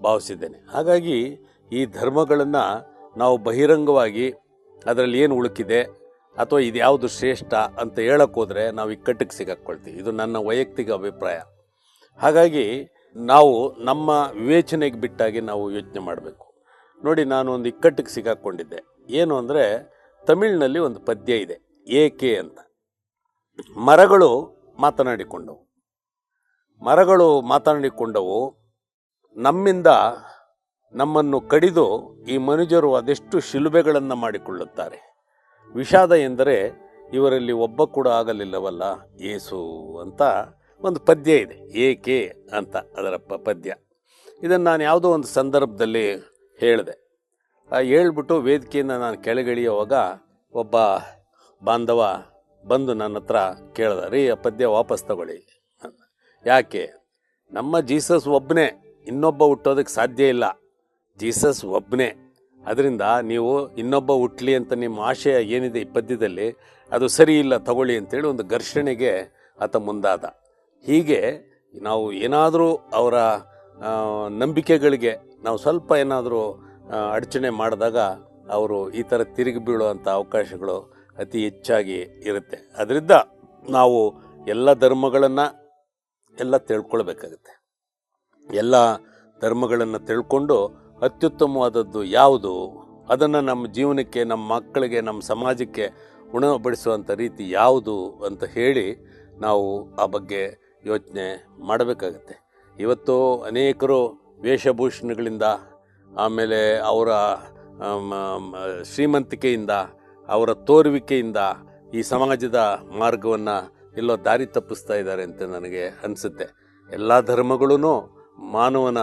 ಭಾವಿಸಿದ್ದೇನೆ. ಹಾಗಾಗಿ ಈ ಧರ್ಮಗಳನ್ನು ನಾವು ಬಹಿರಂಗವಾಗಿ ಅದರಲ್ಲಿ ಏನು ಉಳುಕಿದೆ ಅಥವಾ ಇದು ಯಾವುದು ಶ್ರೇಷ್ಠ ಅಂತ ಹೇಳೋಕ್ಕೋದ್ರೆ ನಾವು ಇಕ್ಕಟ್ಟಿಗೆ ಸಿಗಾಕ್ಕೊಳ್ತೀವಿ. ಇದು ನನ್ನ ವೈಯಕ್ತಿಕ ಅಭಿಪ್ರಾಯ. ಹಾಗಾಗಿ ನಾವು ನಮ್ಮ ವಿವೇಚನೆಗೆ ಬಿಟ್ಟಾಗಿ ನಾವು ಯೋಚನೆ ಮಾಡಬೇಕು. ನೋಡಿ, ನಾನು ಒಂದು ಇಕ್ಕಟ್ಟಿಗೆ ಸಿಗಾಕ್ಕೊಂಡಿದ್ದೆ. ಏನು ಅಂದರೆ, ತಮಿಳಿನಲ್ಲಿ ಒಂದು ಪದ್ಯ ಇದೆ, ಏಕೆ ಅಂತ. ಮರಗಳು ಮಾತನಾಡಿಕೊಂಡವು, ನಮ್ಮನ್ನು ಕಡಿದು ಈ ಮನುಜರು ಅದೆಷ್ಟು ಶಿಲುಬೆಗಳನ್ನು ಮಾಡಿಕೊಳ್ಳುತ್ತಾರೆ. ವಿಷಾದ ಎಂದರೆ ಇವರಲ್ಲಿ ಒಬ್ಬ ಕೂಡ ಆಗಲಿಲ್ಲವಲ್ಲ ಏಸು ಅಂತ ಒಂದು ಪದ್ಯ ಇದೆ, ಏಕೆ ಅಂತ ಅದರ ಪದ್ಯ. ಇದನ್ನು ನಾನು ಯಾವುದೋ ಒಂದು ಸಂದರ್ಭದಲ್ಲಿ ಹೇಳಿದೆ. ಹೇಳ್ಬಿಟ್ಟು ವೇದಿಕೆಯಿಂದ ನಾನು ಕೆಳಗಿಳಿಯುವಾಗ ಒಬ್ಬ ಬಾಂಧವ ಬಂದು ನನ್ನ ಹತ್ರ ಕೇಳ್ದ, ರೀ ಆ ಪದ್ಯ ವಾಪಸ್ ತಗೊಳ್ಳಿ. ಯಾಕೆ? ನಮ್ಮ ಜೀಸಸ್ ಒಬ್ಬನೇ, ಇನ್ನೊಬ್ಬ ಹುಟ್ಟೋದಕ್ಕೆ ಸಾಧ್ಯ ಇಲ್ಲ. ಜೀಸಸ್ ಒಬ್ಬನೇ, ಅದರಿಂದ ನೀವು ಇನ್ನೊಬ್ಬ ಹುಟ್ಟಲಿ ಅಂತ ನಿಮ್ಮ ಆಶಯ ಏನಿದೆ ಈ ಪದ್ಯದಲ್ಲಿ ಅದು ಸರಿ ಇಲ್ಲ, ತಗೊಳ್ಳಿ ಅಂತೇಳಿ ಒಂದು ಘರ್ಷಣೆಗೆ ಆತ ಮುಂದಾದ. ಹೀಗೆ ನಾವು ಏನಾದರೂ ಅವರ ನಂಬಿಕೆಗಳಿಗೆ ನಾವು ಸ್ವಲ್ಪ ಏನಾದರೂ ಅಡಚಣೆ ಮಾಡಿದಾಗ ಅವರು ಈ ಥರ ತಿರುಗಿ ಬೀಳುವಂಥ ಅವಕಾಶಗಳು ಅತಿ ಹೆಚ್ಚಾಗಿ ಇರುತ್ತೆ. ಅದರಿಂದ ನಾವು ಎಲ್ಲ ಧರ್ಮಗಳನ್ನು ತಿಳ್ಕೊಳ್ಬೇಕಾಗುತ್ತೆ. ಎಲ್ಲ ಧರ್ಮಗಳನ್ನು ತಿಳ್ಕೊಂಡು ಅತ್ಯುತ್ತಮವಾದದ್ದು ಯಾವುದು, ಅದನ್ನು ನಮ್ಮ ಜೀವನಕ್ಕೆ, ನಮ್ಮ ಮಕ್ಕಳಿಗೆ, ನಮ್ಮ ಸಮಾಜಕ್ಕೆ ಉಣಬಡಿಸುವಂಥ ರೀತಿ ಯಾವುದು ಅಂತ ಹೇಳಿ ನಾವು ಆ ಬಗ್ಗೆ ಯೋಚನೆ ಮಾಡಬೇಕಾಗತ್ತೆ. ಇವತ್ತು ಅನೇಕರು ವೇಷಭೂಷಣಗಳಿಂದ, ಆಮೇಲೆ ಅವರ ಶ್ರೀಮಂತಿಕೆಯಿಂದ, ಅವರ ತೋರುವಿಕೆಯಿಂದ ಈ ಸಮಾಜದ ಮಾರ್ಗವನ್ನು ಎಲ್ಲೋ ದಾರಿ ತಪ್ಪಿಸ್ತಾ ಇದ್ದಾರೆ ಅಂತ ನನಗೆ ಅನಿಸುತ್ತೆ. ಎಲ್ಲ ಧರ್ಮಗಳೂ ಮಾನವನ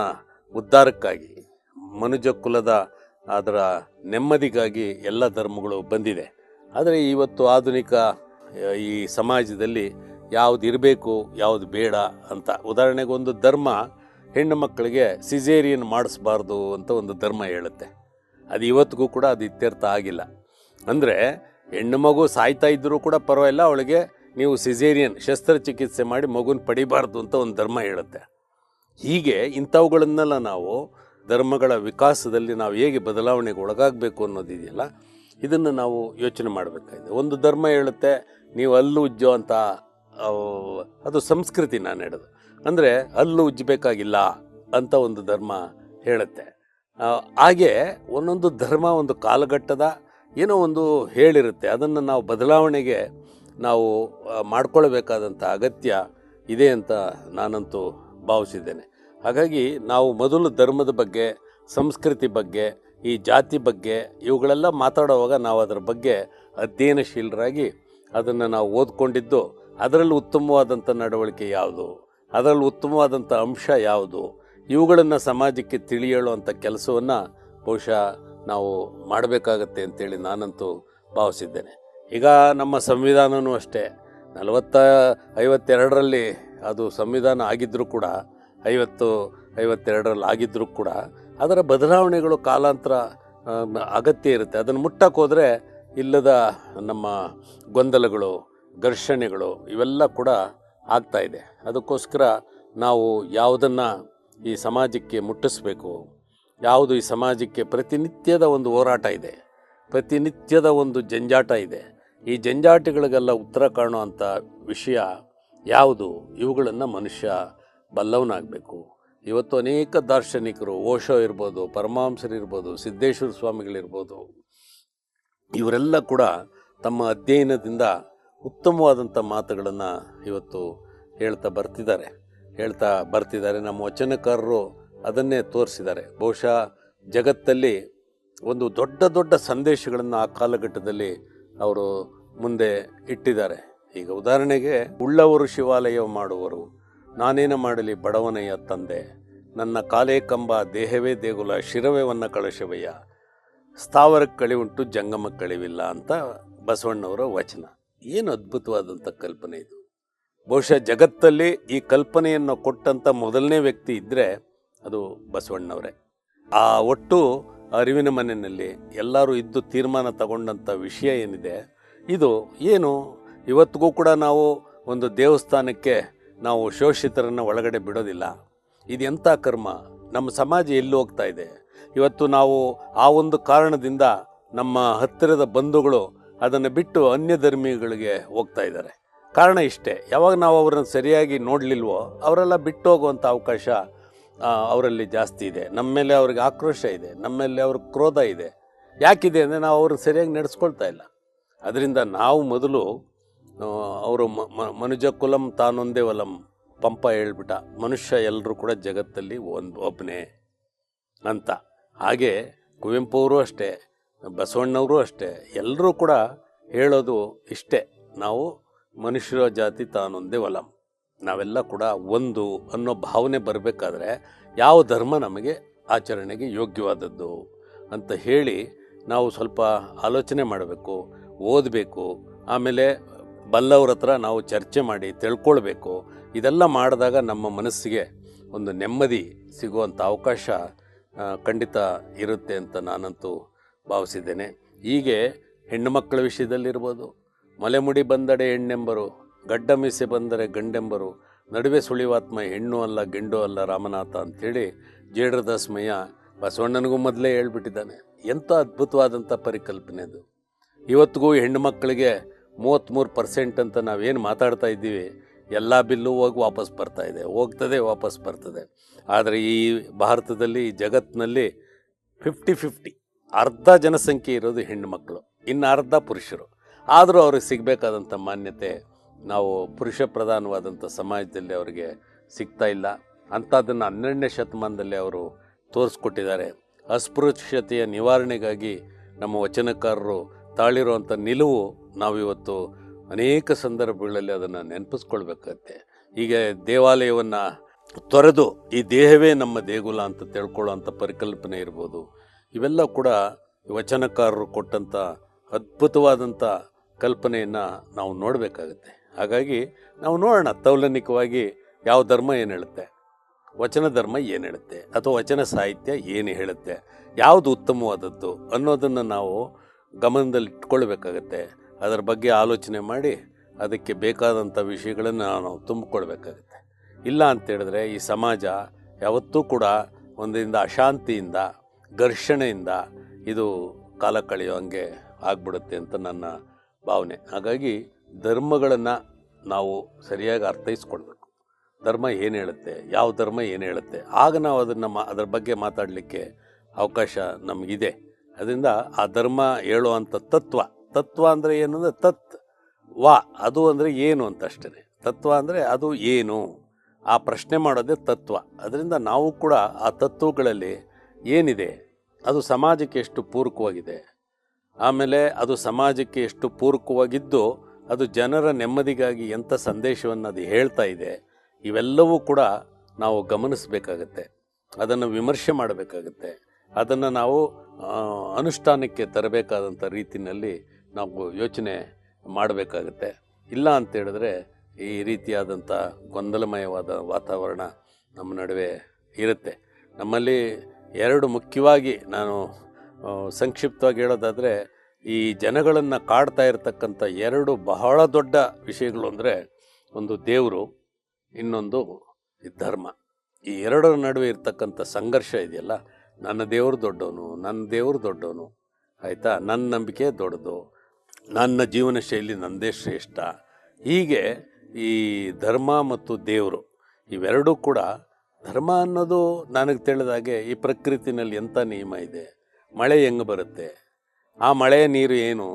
ಉದ್ಧಾರಕ್ಕಾಗಿ, ಮನುಜ ಕುಲದ ಅದರ ನೆಮ್ಮದಿಗಾಗಿ ಎಲ್ಲ ಧರ್ಮಗಳು ಬಂದಿದೆ. ಆದರೆ ಇವತ್ತು ಆಧುನಿಕ ಈ ಸಮಾಜದಲ್ಲಿ ಯಾವುದು ಇರಬೇಕು, ಯಾವುದು ಬೇಡ ಅಂತ, ಉದಾಹರಣೆಗೆ ಒಂದು ಧರ್ಮ ಹೆಣ್ಣು ಮಕ್ಕಳಿಗೆ ಸಿಸೇರಿಯನ್ ಮಾಡಿಸ್ಬಾರ್ದು ಅಂತ ಒಂದು ಧರ್ಮ ಹೇಳುತ್ತೆ. ಅದು ಇವತ್ತಿಗೂ ಕೂಡ ಅದು ಇತ್ಯರ್ಥ ಆಗಿಲ್ಲ. ಅಂದರೆ ಹೆಣ್ಣು ಮಗು ಸಾಯ್ತಾ ಇದ್ದರೂ ಕೂಡ ಪರವಾಗಿಲ್ಲ, ಅವಳಿಗೆ ನೀವು ಸಿಸೇರಿಯನ್ ಶಸ್ತ್ರಚಿಕಿತ್ಸೆ ಮಾಡಿ ಮಗುನ ಪಡಿಬಾರ್ದು ಅಂತ ಒಂದು ಧರ್ಮ ಹೇಳುತ್ತೆ. ಹೀಗೆ ಇಂಥವುಗಳನ್ನೆಲ್ಲ ನಾವು ಧರ್ಮಗಳ ವಿಕಾಸದಲ್ಲಿ ನಾವು ಹೇಗೆ ಬದಲಾವಣೆಗೆ ಒಳಗಾಗಬೇಕು ಅನ್ನೋದಿದೆಯಲ್ಲ, ಇದನ್ನು ನಾವು ಯೋಚನೆ ಮಾಡಬೇಕಾಗಿದೆ. ಒಂದು ಧರ್ಮ ಹೇಳುತ್ತೆ ನೀವು ಹಲ್ಲು ಉಜ್ಜೋ ಅಂತ, ಅದು ಸಂಸ್ಕೃತಿ ನಾನು ಹೇಳೋದು. ಅಂದರೆ ಹಲ್ಲು ಉಜ್ಜಬೇಕಾಗಿಲ್ಲ ಅಂತ ಒಂದು ಧರ್ಮ ಹೇಳುತ್ತೆ. ಹಾಗೆ ಒಂದೊಂದು ಧರ್ಮ ಒಂದು ಕಾಲಘಟ್ಟದ ಏನೋ ಒಂದು ಹೇಳಿರುತ್ತೆ. ಅದನ್ನು ನಾವು ಬದಲಾವಣೆಗೆ ನಾವು ಮಾಡ್ಕೊಳ್ಬೇಕಾದಂಥ ಅಗತ್ಯ ಇದೆ ಅಂತ ನಾನಂತೂ ಭಾವಿಸಿದ್ದೇನೆ. ಹಾಗಾಗಿ ನಾವು ಮೊದಲು ಧರ್ಮದ ಬಗ್ಗೆ, ಸಂಸ್ಕೃತಿ ಬಗ್ಗೆ, ಈ ಜಾತಿ ಬಗ್ಗೆ ಇವುಗಳೆಲ್ಲ ಮಾತಾಡುವಾಗ ನಾವು ಅದರ ಬಗ್ಗೆ ಅಧ್ಯಯನಶೀಲರಾಗಿ ಅದನ್ನು ನಾವು ಓದ್ಕೊಂಡಿದ್ದು, ಅದರಲ್ಲಿ ಉತ್ತಮವಾದಂಥ ನಡವಳಿಕೆ ಯಾವುದು, ಅದರಲ್ಲಿ ಉತ್ತಮವಾದಂಥ ಅಂಶ ಯಾವುದು, ಇವುಗಳನ್ನು ಸಮಾಜಕ್ಕೆ ತಿಳಿ ಹೇಳುವಂಥ ಕೆಲಸವನ್ನು ಬಹುಶಃ ನಾವು ಮಾಡಬೇಕಾಗತ್ತೆ ಅಂತೇಳಿ ನಾನಂತೂ ಭಾವಿಸಿದ್ದೇನೆ. ಈಗ ನಮ್ಮ ಸಂವಿಧಾನವೂ ಅಷ್ಟೇ 52ರಲ್ಲಿ ಅದು ಸಂವಿಧಾನ ಆಗಿದ್ದರೂ ಕೂಡ, 52ರಲ್ಲಿ ಆಗಿದ್ದರೂ ಕೂಡ ಅದರ ಬದಲಾವಣೆಗಳು ಕಾಲಾಂತರ ಅಗತ್ಯ ಇರುತ್ತೆ. ಅದನ್ನು ಮುಟ್ಟಕ್ಕೆ ಹೋದರೆ ಇಲ್ಲದ ನಮ್ಮ ಗೊಂದಲಗಳು, ಘರ್ಷಣೆಗಳು ಇವೆಲ್ಲ ಕೂಡ ಆಗ್ತಾಯಿದೆ. ಅದಕ್ಕೋಸ್ಕರ ನಾವು ಯಾವುದನ್ನು ಈ ಸಮಾಜಕ್ಕೆ ಮುಟ್ಟಿಸ್ಬೇಕು, ಯಾವುದು ಈ ಸಮಾಜಕ್ಕೆ ಪ್ರತಿನಿತ್ಯದ ಒಂದು ಹೋರಾಟ ಇದೆ, ಪ್ರತಿನಿತ್ಯದ ಒಂದು ಜಂಜಾಟ ಇದೆ, ಈ ಜಂಜಾಟಗಳಿಗೆಲ್ಲ ಉತ್ತರ ಕಾಣುವಂಥ ವಿಷಯ ಯಾವುದು, ಇವುಗಳನ್ನು ಮನುಷ್ಯ ಬಲ್ಲವನಾಗಬೇಕು. ಇವತ್ತು ಅನೇಕ ದಾರ್ಶನಿಕರು, ಓಶೋ ಇರ್ಬೋದು, ಪರಮಹಂಸರಿರ್ಬೋದು, ಸಿದ್ದೇಶ್ವರ ಸ್ವಾಮಿಗಳಿರ್ಬೋದು, ಇವರೆಲ್ಲ ಕೂಡ ತಮ್ಮ ಅಧ್ಯಯನದಿಂದ ಉತ್ತಮವಾದಂಥ ಮಾತುಗಳನ್ನು ಇವತ್ತು ಹೇಳ್ತಾ ಬರ್ತಿದ್ದಾರೆ. ನಮ್ಮ ವಚನಕಾರರು ಅದನ್ನೇ ತೋರಿಸಿದ್ದಾರೆ. ಬಹುಶಃ ಜಗತ್ತಲ್ಲಿ ಒಂದು ದೊಡ್ಡ ದೊಡ್ಡ ಸಂದೇಶಗಳನ್ನು ಆ ಕಾಲಘಟ್ಟದಲ್ಲಿ ಅವರು ಮುಂದೆ ಇಟ್ಟಿದ್ದಾರೆ. ಈಗ ಉದಾಹರಣೆಗೆ, ಉಳ್ಳವರು ಶಿವಾಲಯ ಮಾಡುವರು, ನಾನೇನು ಮಾಡಲಿ ಬಡವನಯ್ಯ ತಂದೆ, ನನ್ನ ಕಾಲೇ ಕಂಬ ದೇಹವೇ ದೇಗುಲ ಶಿರವೇವನ್ನ ಕಳಶವಯ್ಯ, ಸ್ಥಾವರಕ್ಕೆ ಕಳಿವುಂಟು ಜಂಗಮಕ್ಕೆ ಕಳಿವಿಲ್ಲ ಅಂತ ಬಸವಣ್ಣವರ ವಚನ. ಏನು ಅದ್ಭುತವಾದಂಥ ಕಲ್ಪನೆ ಇದು. ಬಹುಶಃ ಜಗತ್ತಲ್ಲಿ ಈ ಕಲ್ಪನೆಯನ್ನು ಕೊಟ್ಟಂಥ ಮೊದಲನೇ ವ್ಯಕ್ತಿ ಇದ್ದರೆ ಅದು ಬಸವಣ್ಣವರೇ. ಆ ಒಟ್ಟು ಅರಿವಿನ ಮನೆಯಲ್ಲಿ ಎಲ್ಲರೂ ಇದ್ದು ತೀರ್ಮಾನ ತಗೊಂಡಂಥ ವಿಷಯ ಏನಿದೆ, ಇದು ಏನು ಇವತ್ತಿಗೂ ಕೂಡ ನಾವು ಒಂದು ದೇವಸ್ಥಾನಕ್ಕೆ ನಾವು ಶೋಷಿತರನ್ನು ಒಳಗಡೆ ಬಿಡೋದಿಲ್ಲ. ಇದು ಎಂಥ ಕರ್ಮ, ನಮ್ಮ ಸಮಾಜ ಎಲ್ಲಿ ಹೋಗ್ತಾ ಇದೆ ಇವತ್ತು. ನಾವು ಆ ಒಂದು ಕಾರಣದಿಂದ ನಮ್ಮ ಹತ್ತಿರದ ಬಂಧುಗಳು ಅದನ್ನು ಬಿಟ್ಟು ಅನ್ಯ ಧರ್ಮಿಗಳಿಗೆ ಹೋಗ್ತಾ ಇದ್ದಾರೆ. ಕಾರಣ ಇಷ್ಟೇ, ಯಾವಾಗ ನಾವು ಅವರನ್ನು ಸರಿಯಾಗಿ ನೋಡಲಿಲ್ವೋ ಅವರೆಲ್ಲ ಬಿಟ್ಟು ಹೋಗುವಂಥ ಅವಕಾಶ ಅವರಲ್ಲಿ ಜಾಸ್ತಿ ಇದೆ. ನಮ್ಮ ಮೇಲೆ ಅವ್ರಿಗೆ ಆಕ್ರೋಶ ಇದೆ, ನಮ್ಮ ಮೇಲೆ ಅವ್ರಿಗೆ ಕ್ರೋಧ ಇದೆ. ಯಾಕಿದೆ ಅಂದರೆ ನಾವು ಅವ್ರನ್ನ ಸರಿಯಾಗಿ ನಡೆಸ್ಕೊಳ್ತಾ ಇಲ್ಲ. ಅದರಿಂದ ನಾವು ಮೊದಲು ಅವರು ಮನುಜ ಕುಲಂ ತಾನೊಂದೇ ವಲಂ ಪಂಪ ಹೇಳ್ಬಿಟ್ಟ, ಮನುಷ್ಯ ಎಲ್ಲರೂ ಕೂಡ ಜಗತ್ತಲ್ಲಿ ಒಬ್ಬನೇ ಅಂತ. ಹಾಗೆ ಕುವೆಂಪು ಅವರು ಅಷ್ಟೇ, ಬಸವಣ್ಣವರು ಅಷ್ಟೇ, ಎಲ್ಲರೂ ಕೂಡ ಹೇಳೋದು ಇಷ್ಟೇ, ನಾವು ಮನುಷ್ಯರ ಜಾತಿ ತಾನೊಂದೇ ವಲಂ, ನಾವೆಲ್ಲ ಕೂಡ ಒಂದು ಅನ್ನೋ ಭಾವನೆ ಬರಬೇಕಾದ್ರೆ ಯಾವ ಧರ್ಮ ನಮಗೆ ಆಚರಣೆಗೆ ಯೋಗ್ಯವಾದದ್ದು ಅಂತ ಹೇಳಿ ನಾವು ಸ್ವಲ್ಪ ಆಲೋಚನೆ ಮಾಡಬೇಕು, ಓದಬೇಕು. ಆಮೇಲೆ ಬಲ್ಲವ್ರ ಹತ್ರ ನಾವು ಚರ್ಚೆ ಮಾಡಿ ತಿಳ್ಕೊಳ್ಬೇಕು. ಇದೆಲ್ಲ ಮಾಡಿದಾಗ ನಮ್ಮ ಮನಸ್ಸಿಗೆ ಒಂದು ನೆಮ್ಮದಿ ಸಿಗುವಂಥ ಅವಕಾಶ ಖಂಡಿತ ಇರುತ್ತೆ ಅಂತ ನಾನಂತೂ ಭಾವಿಸಿದ್ದೇನೆ. ಹೀಗೆ ಹೆಣ್ಣು ಮಕ್ಕಳ ವಿಷಯದಲ್ಲಿರ್ಬೋದು, ಮಲೆಮುಡಿ ಬಂದಡೆ ಹೆಣ್ಣೆಂಬರು, ಗಡ್ಡ ಮೀಸೆ ಬಂದರೆ ಗಂಡೆಂಬರು, ನಡುವೆ ಸುಳಿವಾತ್ಮ ಹೆಣ್ಣು ಅಲ್ಲ ಗೆಂಡು ಅಲ್ಲ ರಾಮನಾಥ ಅಂಥೇಳಿ ಜೇಡರದಾಸಮಯ್ಯ ಬಸವಣ್ಣನಿಗೂ ಮೊದಲೇ ಹೇಳ್ಬಿಟ್ಟಿದ್ದಾನೆ. ಎಂಥ ಅದ್ಭುತವಾದಂಥ ಪರಿಕಲ್ಪನೆ ಅದು. ಇವತ್ತಿಗೂ ಹೆಣ್ಣು ಮಕ್ಕಳಿಗೆ 33% ಅಂತ ನಾವೇನು ಮಾತಾಡ್ತಾ ಇದ್ದೀವಿ, ಎಲ್ಲ ಬಿಲ್ಲು ಹೋಗಿ ವಾಪಸ್ ಬರ್ತಾ ಇದೆ, ಹೋಗ್ತದೆ ವಾಪಸ್ ಬರ್ತದೆ. ಆದರೆ ಈ ಭಾರತದಲ್ಲಿ, ಈ ಜಗತ್ತಿನಲ್ಲಿ 50-50, ಅರ್ಧ ಜನಸಂಖ್ಯೆ ಇರೋದು ಹೆಣ್ಣು ಮಕ್ಕಳು, ಇನ್ನು ಅರ್ಧ ಪುರುಷರು. ಆದರೂ ಅವ್ರಿಗೆ ಸಿಗಬೇಕಾದಂಥ ಮಾನ್ಯತೆ ನಾವು ಪುರುಷ ಪ್ರಧಾನವಾದಂಥ ಸಮಾಜದಲ್ಲಿ ಅವರಿಗೆ ಸಿಗ್ತಾ ಇಲ್ಲ. ಅಂಥದ್ದನ್ನು 12ನೇ ಶತಮಾನದಲ್ಲಿ ಅವರು ತೋರಿಸ್ಕೊಟ್ಟಿದ್ದಾರೆ. ಅಸ್ಪೃಶ್ಯತೆಯ ನಿವಾರಣೆಗಾಗಿ ನಮ್ಮ ವಚನಕಾರರು ತಾಳಿರುವಂಥ ನಿಲುವು ನಾವಿವತ್ತು ಅನೇಕ ಸಂದರ್ಭಗಳಲ್ಲಿ ಅದನ್ನು ನೆನಪಿಸ್ಕೊಳ್ಬೇಕಾಗತ್ತೆ. ಈಗ ದೇವಾಲಯವನ್ನು ತೊರೆದು ಈ ದೇಹವೇ ನಮ್ಮ ದೇಗುಲ ಅಂತ ತಿಳ್ಕೊಳ್ಳೋವಂಥ ಪರಿಕಲ್ಪನೆ ಇರ್ಬೋದು. ಇವೆಲ್ಲ ಕೂಡ ವಚನಕಾರರು ಕೊಟ್ಟಂಥ ಅದ್ಭುತವಾದಂಥ ಕಲ್ಪನೆಯನ್ನು ನಾವು ನೋಡಬೇಕಾಗುತ್ತೆ. ಹಾಗಾಗಿ ನಾವು ನೋಡೋಣ ತೌಲನಿಕವಾಗಿ ಯಾವ ಧರ್ಮ ಏನು ಹೇಳುತ್ತೆ, ವಚನ ಧರ್ಮ ಏನು ಹೇಳುತ್ತೆ, ಅಥವಾ ವಚನ ಸಾಹಿತ್ಯ ಏನು ಹೇಳುತ್ತೆ, ಯಾವುದು ಉತ್ತಮವಾದದ್ದು ಅನ್ನೋದನ್ನು ನಾವು ಗಮನದಲ್ಲಿ ಇಟ್ಕೊಳ್ಬೇಕಾಗತ್ತೆ. ಅದರ ಬಗ್ಗೆ ಆಲೋಚನೆ ಮಾಡಿ ಅದಕ್ಕೆ ಬೇಕಾದಂಥ ವಿಷಯಗಳನ್ನು ನಾವು ತುಂಬಿಕೊಳ್ಬೇಕಾಗತ್ತೆ. ಇಲ್ಲ ಅಂತೇಳಿದ್ರೆ ಈ ಸಮಾಜ ಯಾವತ್ತೂ ಕೂಡ ಒಂದರಿಂದ ಅಶಾಂತಿಯಿಂದ, ಘರ್ಷಣೆಯಿಂದ ಇದು ಕಾಲ ಕಳೆಯೋ ಹಂಗೆ ಆಗ್ಬಿಡುತ್ತೆ ಅಂತ ನನ್ನ ಭಾವನೆ. ಹಾಗಾಗಿ ಧರ್ಮಗಳನ್ನು ನಾವು ಸರಿಯಾಗಿ ಅರ್ಥೈಸ್ಕೊಳ್ಬೇಕು. ಧರ್ಮ ಏನು ಹೇಳುತ್ತೆ, ಯಾವ ಧರ್ಮ ಏನು ಹೇಳುತ್ತೆ, ಆಗ ನಾವು ಅದರ ಬಗ್ಗೆ ಮಾತಾಡಲಿಕ್ಕೆ ಅವಕಾಶ ನಮಗಿದೆ. ಅದರಿಂದ ಆ ಧರ್ಮ ಹೇಳುವಂಥ ತತ್ವ ಅಂದರೆ ಏನು ಅಂದರೆ ತತ್ವ, ಅದು ಅಂದರೆ ಏನು ಅಂತ ಅಷ್ಟೇ. ತತ್ವ ಅಂದರೆ ಅದು ಏನು, ಆ ಪ್ರಶ್ನೆ ಮಾಡೋದೇ ತತ್ವ. ಅದರಿಂದ ನಾವು ಕೂಡ ಆ ತತ್ವಗಳಲ್ಲಿ ಏನಿದೆ, ಅದು ಸಮಾಜಕ್ಕೆ ಎಷ್ಟು ಪೂರಕವಾಗಿದೆ, ಆಮೇಲೆ ಅದು ಸಮಾಜಕ್ಕೆ ಎಷ್ಟು ಪೂರಕವಾಗಿದ್ದು ಅದು ಜನರ ನೆಮ್ಮದಿಗಾಗಿ ಎಂಥ ಸಂದೇಶವನ್ನು ಅದು ಹೇಳ್ತಾ ಇದೆ, ಇವೆಲ್ಲವೂ ಕೂಡ ನಾವು ಗಮನಿಸಬೇಕಾಗತ್ತೆ. ಅದನ್ನು ವಿಮರ್ಶೆ ಮಾಡಬೇಕಾಗತ್ತೆ. ಅದನ್ನು ನಾವು ಅನುಷ್ಠಾನಕ್ಕೆ ತರಬೇಕಾದಂಥ ರೀತಿಯಲ್ಲಿ ನಾವು ಯೋಚನೆ ಮಾಡಬೇಕಾಗತ್ತೆ. ಇಲ್ಲ ಅಂತೇಳಿದ್ರೆ ಈ ರೀತಿಯಾದಂಥ ಗೊಂದಲಮಯವಾದ ವಾತಾವರಣ ನಮ್ಮ ನಡುವೆ ಇರುತ್ತೆ. ನಮ್ಮಲ್ಲಿ ಎರಡು ಮುಖ್ಯವಾಗಿ ನಾನು ಸಂಕ್ಷಿಪ್ತವಾಗಿ ಹೇಳೋದಾದರೆ, ಈ ಜನಗಳನ್ನು ಕಾಡ್ತಾ ಇರತಕ್ಕಂಥ ಎರಡು ಬಹಳ ದೊಡ್ಡ ವಿಷಯಗಳು ಅಂದರೆ, ಒಂದು ದೇವರು, ಇನ್ನೊಂದು ಧರ್ಮ. ಈ ಎರಡರ ನಡುವೆ ಇರ್ತಕ್ಕಂಥ ಸಂಘರ್ಷ ಇದೆಯಲ್ಲ, ನನ್ನ ದೇವರು ದೊಡ್ಡವನು, ನನ್ನ ದೇವರು ದೊಡ್ಡವನು, ಆಯಿತಾ, ನನ್ನ ನಂಬಿಕೆ ದೊಡ್ಡದು, ನನ್ನ ಜೀವನ ಶೈಲಿ ನನ್ನದೇ ಶ್ರೇಷ್ಠ. ಹೀಗೆ ಈ ಧರ್ಮ ಮತ್ತು ದೇವರು ಇವೆರಡೂ ಕೂಡ, ಧರ್ಮ ಅನ್ನೋದು ನನಗೆ ತಿಳಿದಾಗೆ ಈ ಪ್ರಕೃತಿನಲ್ಲಿ ಎಂಥ ನಿಯಮ ಇದೆ, ಮಳೆ ಹೆಂಗೆ ಬರುತ್ತೆ, ಆ ಮಳೆಯ ನೀರು ಏನು,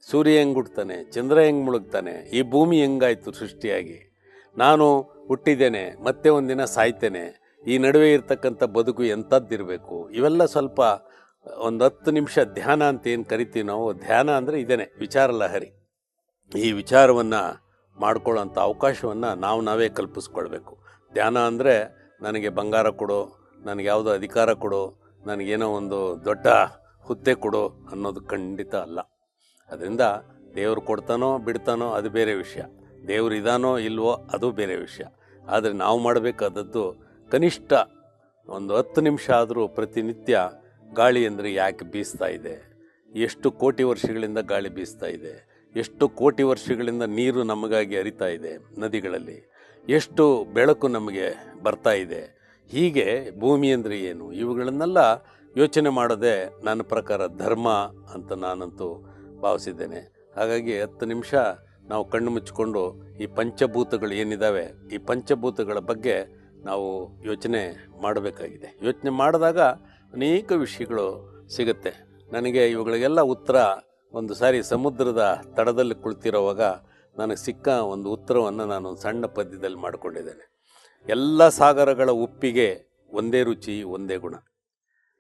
ಸೂರ್ಯ ಹೆಂಗೆ ಹುಡ್ತಾನೆ, ಚಂದ್ರ ಹೆಂಗೆ ಮುಳುಗ್ತಾನೆ, ಈ ಭೂಮಿ ಹೆಂಗಾಯಿತು ಸೃಷ್ಟಿಯಾಗಿ, ನಾನು ಹುಟ್ಟಿದ್ದೇನೆ ಮತ್ತೆ ಒಂದಿನ ಸಾಯ್ತೇನೆ, ಈ ನಡುವೆ ಇರ್ತಕ್ಕಂಥ ಬದುಕು ಎಂಥದ್ದಿರಬೇಕು, ಇವೆಲ್ಲ ಸ್ವಲ್ಪ ಒಂದು 10 ನಿಮಿಷ ಧ್ಯಾನ ಅಂತ ಏನು ಕರಿತೀವಿ ನಾವು. ಧ್ಯಾನ ಅಂದರೆ ಇದೇನೆ, ವಿಚಾರ ಲಹರಿ. ಈ ವಿಚಾರವನ್ನು ಮಾಡ್ಕೊಳ್ಳೋಂಥ ಅವಕಾಶವನ್ನು ನಾವೇ ಕಲ್ಪಿಸ್ಕೊಳ್ಬೇಕು. ಧ್ಯಾನ ಅಂದರೆ ನನಗೆ ಬಂಗಾರ ಕೊಡು, ನನಗೆ ಯಾವುದೋ ಅಧಿಕಾರ ಕೊಡು, ನನಗೇನೋ ಒಂದು ದೊಡ್ಡ ಹುದ್ದೆ ಕೊಡು ಅನ್ನೋದು ಖಂಡಿತ ಅಲ್ಲ. ಅದರಿಂದ ದೇವರು ಕೊಡ್ತಾನೋ ಬಿಡ್ತಾನೋ ಅದು ಬೇರೆ ವಿಷಯ, ದೇವರು ಇದಾನೋ ಇಲ್ವೋ ಅದು ಬೇರೆ ವಿಷಯ. ಆದರೆ ನಾವು ಮಾಡಬೇಕಾದದ್ದು ಕನಿಷ್ಠ ಒಂದು 10 ನಿಮಿಷ ಆದರೂ ಪ್ರತಿನಿತ್ಯ ಗಾಳಿ ಅಂದರೆ ಯಾಕೆ ಬೀಸ್ತಾ ಇದೆ, ಎಷ್ಟು ಕೋಟಿ ವರ್ಷಗಳಿಂದ ಗಾಳಿ ಬೀಸ್ತಾ ಇದೆ, ಎಷ್ಟು ಕೋಟಿ ವರ್ಷಗಳಿಂದ ನೀರು ನಮಗಾಗಿ ಹರಿತಾ ಇದೆ ನದಿಗಳಲ್ಲಿ, ಎಷ್ಟು ಬೆಳಕು ನಮಗೆ ಬರ್ತಾ ಇದೆ, ಹೀಗೆ ಭೂಮಿ ಅಂದರೆ ಏನು, ಇವುಗಳನ್ನೆಲ್ಲ ಯೋಚನೆ ಮಾಡೋದೇ ನನ್ನ ಪ್ರಕಾರ ಧರ್ಮ ಅಂತ ನಾನಂತೂ ಭಾವಿಸಿದ್ದೇನೆ. ಹಾಗಾಗಿ 10 ನಿಮಿಷ ನಾವು ಕಣ್ಣು ಮುಚ್ಚಿಕೊಂಡು ಈ ಪಂಚಭೂತಗಳು ಏನಿದ್ದಾವೆ, ಈ ಪಂಚಭೂತಗಳ ಬಗ್ಗೆ ನಾವು ಯೋಚನೆ ಮಾಡಬೇಕಾಗಿದೆ. ಯೋಚನೆ ಮಾಡಿದಾಗ ಅನೇಕ ವಿಷಯಗಳು ಸಿಗುತ್ತೆ. ನನಗೆ ಇವುಗಳಿಗೆಲ್ಲ ಉತ್ತರ ಒಂದು ಸಾರಿ ಸಮುದ್ರದ ತಡದಲ್ಲಿ ಕುಳಿತಿರೋವಾಗ ನನಗೆ ಸಿಕ್ಕ ಒಂದು ಉತ್ತರವನ್ನು ನಾನು ಸಣ್ಣ ಪದ್ಯದಲ್ಲಿ ಮಾಡಿಕೊಂಡಿದ್ದೇನೆ. ಎಲ್ಲ ಸಾಗರಗಳ ಉಪ್ಪಿಗೆ ಒಂದೇ ರುಚಿ, ಒಂದೇ ಗುಣ.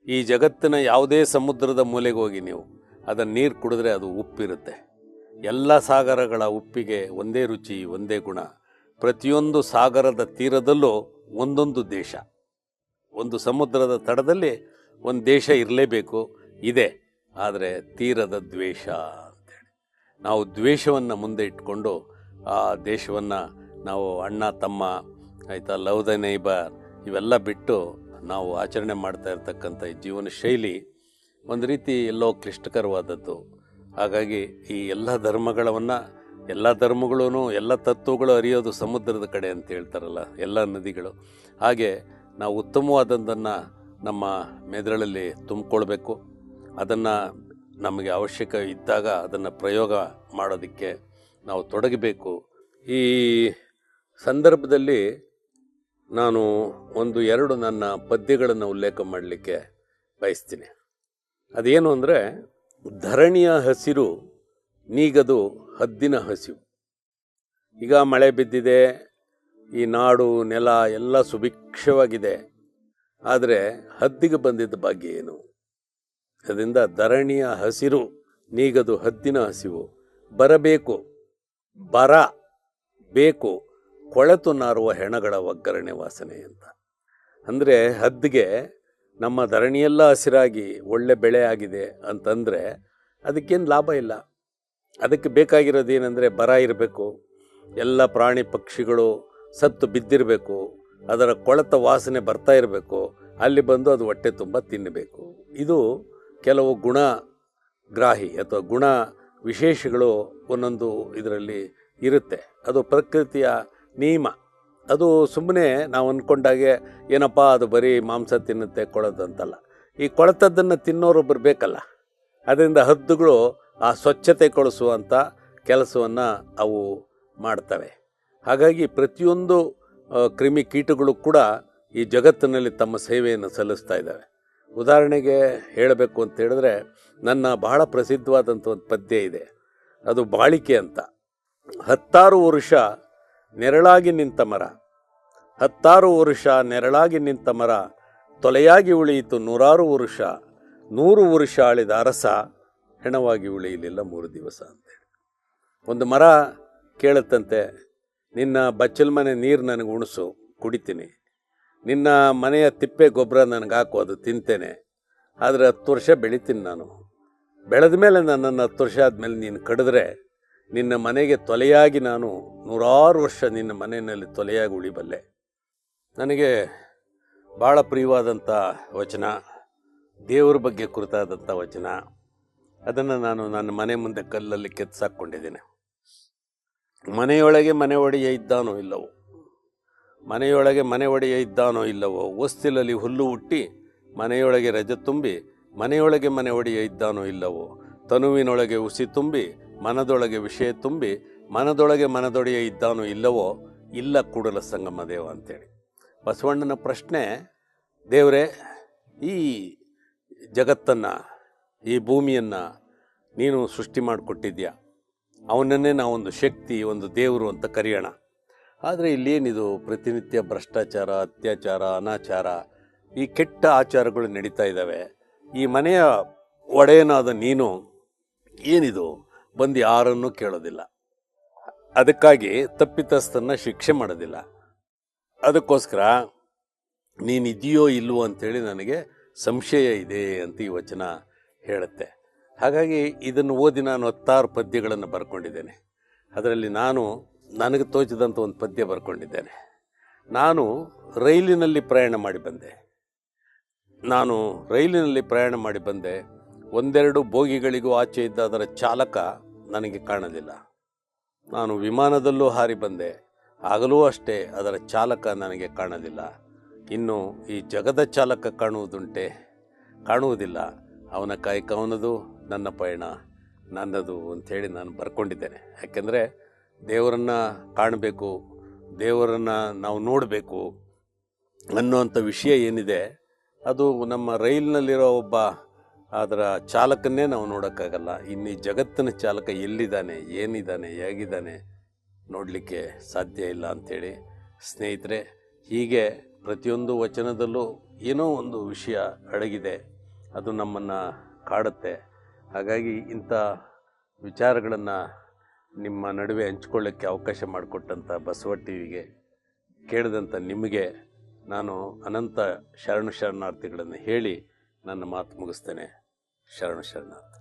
ಈ ಜಗತ್ತಿನ ಯಾವುದೇ ಸಮುದ್ರದ ಮೂಲೆಗೆ ಹೋಗಿ ನೀವು ಅದನ್ನು ನೀರು ಕುಡಿದ್ರೆ ಅದು ಉಪ್ಪಿರುತ್ತೆ. ಎಲ್ಲ ಸಾಗರಗಳ ಉಪ್ಪಿಗೆ ಒಂದೇ ರುಚಿ, ಒಂದೇ ಗುಣ. ಪ್ರತಿಯೊಂದು ಸಾಗರದ ತೀರದಲ್ಲೂ ಒಂದೊಂದು ದೇಶ, ಒಂದು ಸಮುದ್ರದ ತಡದಲ್ಲಿ ಒಂದು ದೇಶ ಇರಲೇಬೇಕು, ಇದೆ. ಆದರೆ ತೀರದ ದ್ವೇಷ ಅಂತೇಳಿ ನಾವು ದ್ವೇಷವನ್ನು ಮುಂದೆ ಇಟ್ಕೊಂಡು ಆ ದೇಶವನ್ನು ನಾವು ಅಣ್ಣ ತಮ್ಮ, ಆಯಿತಾ, ಲವ್ ದ ನೇಬರ್ ಇವೆಲ್ಲ ಬಿಟ್ಟು ನಾವು ಆಚರಣೆ ಮಾಡ್ತಾ ಇರ್ತಕ್ಕಂಥ ಈ ಜೀವನ ಶೈಲಿ ಒಂದು ರೀತಿ ಎಲ್ಲೋ ಕ್ಲಿಷ್ಟಕರವಾದದ್ದು. ಹಾಗಾಗಿ ಈ ಎಲ್ಲ ಎಲ್ಲ ಧರ್ಮಗಳೂ ಎಲ್ಲ ತತ್ವಗಳು ಹರಿಯೋದು ಸಮುದ್ರದ ಕಡೆ ಅಂತ ಹೇಳ್ತಾರಲ್ಲ ಎಲ್ಲ ನದಿಗಳು. ಹಾಗೆ ನಾವು ಉತ್ತಮವಾದದ್ದನ್ನು ನಮ್ಮ ಮೆದುಳಲ್ಲಿ ತುಂಬಿಕೊಳ್ಬೇಕು. ಅದನ್ನು ನಮಗೆ ಅವಶ್ಯಕ ಇದ್ದಾಗ ಅದನ್ನು ಪ್ರಯೋಗ ಮಾಡೋದಕ್ಕೆ ನಾವು ತೊಡಗಬೇಕು. ಈ ಸಂದರ್ಭದಲ್ಲಿ ನಾನು 1-2 ನನ್ನ ಪದ್ಯಗಳನ್ನು ಉಲ್ಲೇಖ ಮಾಡಲಿಕ್ಕೆ ಬಯಸ್ತೀನಿ. ಅದೇನು ಅಂದರೆ, ಧರಣಿಯ ಹಸಿರು ನೀಗದು ಹದ್ದಿನ ಹಸಿವು. ಈಗ ಮಳೆ ಬಿದ್ದಿದೆ, ಈ ನಾಡು ನೆಲ ಎಲ್ಲ ಸುಭಿಕ್ಷವಾಗಿದೆ, ಆದರೆ ಹದ್ದಿಗೆ ಬಂದಿದ್ದ ಭಾಗ್ಯ ಏನು? ಅದರಿಂದ ಧರಣಿಯ ಹಸಿರು ನೀಗದು ಹದ್ದಿನ ಹಸಿವು. ಬರಬೇಕು, ಬರ ಬೇಕು, ಕೊಳೆತು ನಾರುವ ಹೆಣಗಳ ಒಗ್ಗರಣೆ ವಾಸನೆ ಅಂತ. ಅಂದರೆ ಹದ್ದಿಗೆ ನಮ್ಮ ಧರಣಿಯೆಲ್ಲ ಹಸಿರಾಗಿ ಒಳ್ಳೆ ಬೆಳೆ ಆಗಿದೆ ಅಂತಂದರೆ ಅದಕ್ಕೇನು ಲಾಭ ಇಲ್ಲ. ಅದಕ್ಕೆ ಬೇಕಾಗಿರೋದೇನೆಂದರೆ ಬರ ಇರಬೇಕು, ಎಲ್ಲ ಪ್ರಾಣಿ ಪಕ್ಷಿಗಳು ಸತ್ತು ಬಿದ್ದಿರಬೇಕು, ಅದರ ಕೊಳೆತ ವಾಸನೆ ಬರ್ತಾ ಇರಬೇಕು, ಅಲ್ಲಿ ಬಂದು ಅದು ಹೊಟ್ಟೆ ತುಂಬ ತಿನ್ನಬೇಕು. ಇದು ಕೆಲವು ಗುಣಗ್ರಾಹಿ ಅಥವಾ ಗುಣ ವಿಶೇಷಗಳು ಒಂದೊಂದು ಇದರಲ್ಲಿ ಇರುತ್ತೆ. ಅದು ಪ್ರಕೃತಿಯ ನಿಯಮ. ಅದು ಸುಮ್ಮನೆ ನಾವು ಅಂದ್ಕೊಂಡಾಗೆ ಏನಪ್ಪ ಅದು ಬರೀ ಮಾಂಸ ತಿನ್ನುತ್ತೆ ಕೊಳದಂತಲ್ಲ. ಈ ಕೊಳೆತದ್ದನ್ನು ತಿನ್ನೋರೊಬ್ಬರು ಬೇಕಲ್ಲ. ಅದರಿಂದ ಹದ್ದುಗಳು ಆ ಸ್ವಚ್ಛತೆ ಕೊಳಿಸುವಂಥ ಕೆಲಸವನ್ನು ಅವು ಮಾಡ್ತವೆ. ಹಾಗಾಗಿ ಪ್ರತಿಯೊಂದು ಕ್ರಿಮಿ ಕೀಟಗಳು ಕೂಡ ಈ ಜಗತ್ತಿನಲ್ಲಿ ತಮ್ಮ ಸೇವೆಯನ್ನು ಸಲ್ಲಿಸ್ತಾ ಇದ್ದಾವೆ. ಉದಾಹರಣೆಗೆ ಹೇಳಬೇಕು ಅಂತ ಹೇಳಿದ್ರೆ, ನನ್ನ ಬಹಳ ಪ್ರಸಿದ್ಧವಾದಂಥ ಒಂದು ಪದ್ಯ ಇದೆ. ಅದು ಬಾಳಿಕೆ ಅಂತ. 10 ವರುಷ ನೆರಳಾಗಿ ನಿಂತ ಮರ, 10 ವರುಷ ನೆರಳಾಗಿ ನಿಂತ ಮರ, ತೊಲೆಯಾಗಿ ಉಳಿಯಿತು 100 ವರುಷ, 100 ವರುಷ ಆಳಿದ ಅರಸ, ಹೆಣವಾಗಿ ಉಳಿಯಲಿಲ್ಲ 3 ದಿವಸ ಅಂತೇಳಿ. ಒಂದು ಮರ ಕೇಳುತ್ತಂತೆ, ನಿನ್ನ ಬಚ್ಚಲ ಮನೆ ನೀರು ನನಗೆ ಉಣಿಸು, ಕುಡಿತೀನಿ. ನಿನ್ನ ಮನೆಯ ತಿಪ್ಪೆ ಗೊಬ್ಬರ ನನಗೆ ಹಾಕು, ಅದು ತಿಂತೇನೆ. ಆದರೆ 10 ವರ್ಷ ಬೆಳಿತೀನಿ ನಾನು. ಬೆಳೆದ ಮೇಲೆ ನನ್ನನ್ನು 10 ವರ್ಷ ಆದಮೇಲೆ ನೀನು ಕಡಿದ್ರೆ ನಿನ್ನ ಮನೆಗೆ ತೊಲೆಯಾಗಿ ನಾನು 100 ವರ್ಷ ನಿನ್ನ ಮನೆಯಲ್ಲಿ ತೊಲೆಯಾಗಿ ಉಳಿಬಲ್ಲೆ. ನನಗೆ ಭಾಳ ಪ್ರಿಯವಾದಂಥ ವಚನ, ದೇವರ ಬಗ್ಗೆ ಕುರಿತಾದಂಥ ವಚನ. ಅದನ್ನು ನಾನು ನನ್ನ ಮನೆ ಮುಂದೆ ಕಲ್ಲಲ್ಲಿ ಕೆತ್ತಿಸಾಕೊಂಡಿದ್ದೇನೆ. ಮನೆಯೊಳಗೆ ಮನೆ ಒಡೆಯ ಇದ್ದಾನೋ ಇಲ್ಲವೋ, ಮನೆಯೊಳಗೆ ಮನೆ ಒಡೆಯ ಇದ್ದಾನೋ ಇಲ್ಲವೋ, ಹೊಸ್ತಿಲಲ್ಲಿ ಹುಲ್ಲು ಹುಟ್ಟಿ ಮನೆಯೊಳಗೆ ರಜೆ ತುಂಬಿ, ಮನೆಯೊಳಗೆ ಮನೆ ಒಡೆಯ ಇದ್ದಾನೋ ಇಲ್ಲವೋ, ತನುವಿನೊಳಗೆ ಉಸಿ ತುಂಬಿ ಮನದೊಳಗೆ ವಿಷಯ ತುಂಬಿ, ಮನದೊಳಗೆ ಮನದೊಡೆಯ ಇದ್ದಾನೋ ಇಲ್ಲವೋ, ಇಲ್ಲ ಕೂಡಲ ಸಂಗಮ ದೇವ ಅಂತೇಳಿ. ಬಸವಣ್ಣನ ಪ್ರಶ್ನೆ, ದೇವರೇ, ಈ ಜಗತ್ತನ್ನು, ಈ ಭೂಮಿಯನ್ನು ನೀನು ಸೃಷ್ಟಿ ಮಾಡಿಕೊಟ್ಟಿದ್ಯಾ, ಅವನನ್ನೇ ನಾವೊಂದು ಶಕ್ತಿ, ಒಂದು ದೇವರು ಅಂತ ಕರೆಯೋಣ. ಆದರೆ ಇಲ್ಲೇನಿದು ಪ್ರತಿನಿತ್ಯ ಭ್ರಷ್ಟಾಚಾರ, ಅತ್ಯಾಚಾರ, ಅನಾಚಾರ, ಈ ಕೆಟ್ಟ ಆಚಾರಗಳು ನಡೀತಾ ಇದ್ದಾವೆ. ಈ ಮನೆಯ ಒಡೆಯನಾದ ನೀನು ಏನಿದು ಬಂದು ಯಾರನ್ನೂ ಕೇಳೋದಿಲ್ಲ. ಅದಕ್ಕಾಗಿ ತಪ್ಪಿತಸ್ಥನ್ನು ಶಿಕ್ಷೆ ಮಾಡೋದಿಲ್ಲ. ಅದಕ್ಕೋಸ್ಕರ ನೀನಿದೆಯೋ ಇಲ್ವೋ ಅಂಥೇಳಿ ನನಗೆ ಸಂಶಯ ಇದೆ ಅಂತ ಈ ವಚನ ಹೇಳುತ್ತೆ. ಹಾಗಾಗಿ ಇದನ್ನು ಓದಿ ನಾನು 16 ಪದ್ಯಗಳನ್ನು ಬರ್ಕೊಂಡಿದ್ದೇನೆ. ಅದರಲ್ಲಿ ನನಗೆ ತೋಚಿದಂಥ ಒಂದು ಪದ್ಯ ಬರ್ಕೊಂಡಿದ್ದೇನೆ. ನಾನು ರೈಲಿನಲ್ಲಿ ಪ್ರಯಾಣ ಮಾಡಿ ಬಂದೆ. ಒಂದೆರಡು ಬೋಗಿಗಳಿಗೂ ಆಚೆ ಇದ್ದ ಅದರ ಚಾಲಕ ನನಗೆ ಕಾಣಲಿಲ್ಲ. ನಾನು ವಿಮಾನದಲ್ಲೂ ಹಾರಿ ಬಂದೆ, ಆಗಲೂ ಅಷ್ಟೇ ಅದರ ಚಾಲಕ ನನಗೆ ಕಾಣಲಿಲ್ಲ. ಇನ್ನು ಈ ಜಗದ ಚಾಲಕ ಕಾಣುವುದಿಲ್ಲ. ಅವನ ಕಾಯಕ ಅವನದು, ನನ್ನ ಪಯಣ ನನ್ನದು ಅಂಥೇಳಿ ನಾನು ಬರ್ಕೊಂಡಿದ್ದೇನೆ. ಯಾಕೆಂದರೆ ದೇವರನ್ನು ಕಾಣಬೇಕು, ದೇವರನ್ನು ನಾವು ನೋಡಬೇಕು ಅನ್ನುವಂಥ ವಿಷಯ ಏನಿದೆ, ಅದು ನಮ್ಮ ರೈಲಿನಲ್ಲಿರೋ ಒಬ್ಬ ಅದರ ಚಾಲಕನ್ನೇ ನಾವು ನೋಡೋಕ್ಕಾಗಲ್ಲ. ಇನ್ನು ಈ ಜಗತ್ತಿನ ಚಾಲಕ ಎಲ್ಲಿದ್ದಾನೆ, ಏನಿದ್ದಾನೆ, ಹೇಗಿದ್ದಾನೆ ನೋಡಲಿಕ್ಕೆ ಸಾಧ್ಯ ಇಲ್ಲ ಅಂಥೇಳಿ. ಸ್ನೇಹಿತರೆ, ಹೀಗೆ ಪ್ರತಿಯೊಂದು ವಚನದಲ್ಲೂ ಏನೋ ಒಂದು ವಿಷಯ ಅಡಗಿದೆ, ಅದು ನಮ್ಮನ್ನು ಕಾಡುತ್ತೆ. ಹಾಗಾಗಿ ಇಂಥ ವಿಚಾರಗಳನ್ನು ನಿಮ್ಮ ನಡುವೆ ಹಂಚ್ಕೊಳ್ಳೋಕ್ಕೆ ಅವಕಾಶ ಮಾಡಿಕೊಟ್ಟಂಥ ಬಸವ ಟಿವಿಗೆ, ಕೇಳಿದಂಥ ನಿಮಗೆ ನಾನು ಅನಂತ ಶರಣಾರ್ಥಿಗಳನ್ನು ಹೇಳಿ ನನ್ನ ಮಾತು ಮುಗಿಸ್ತೇನೆ. ಶರಣಾರ್ಥಿ.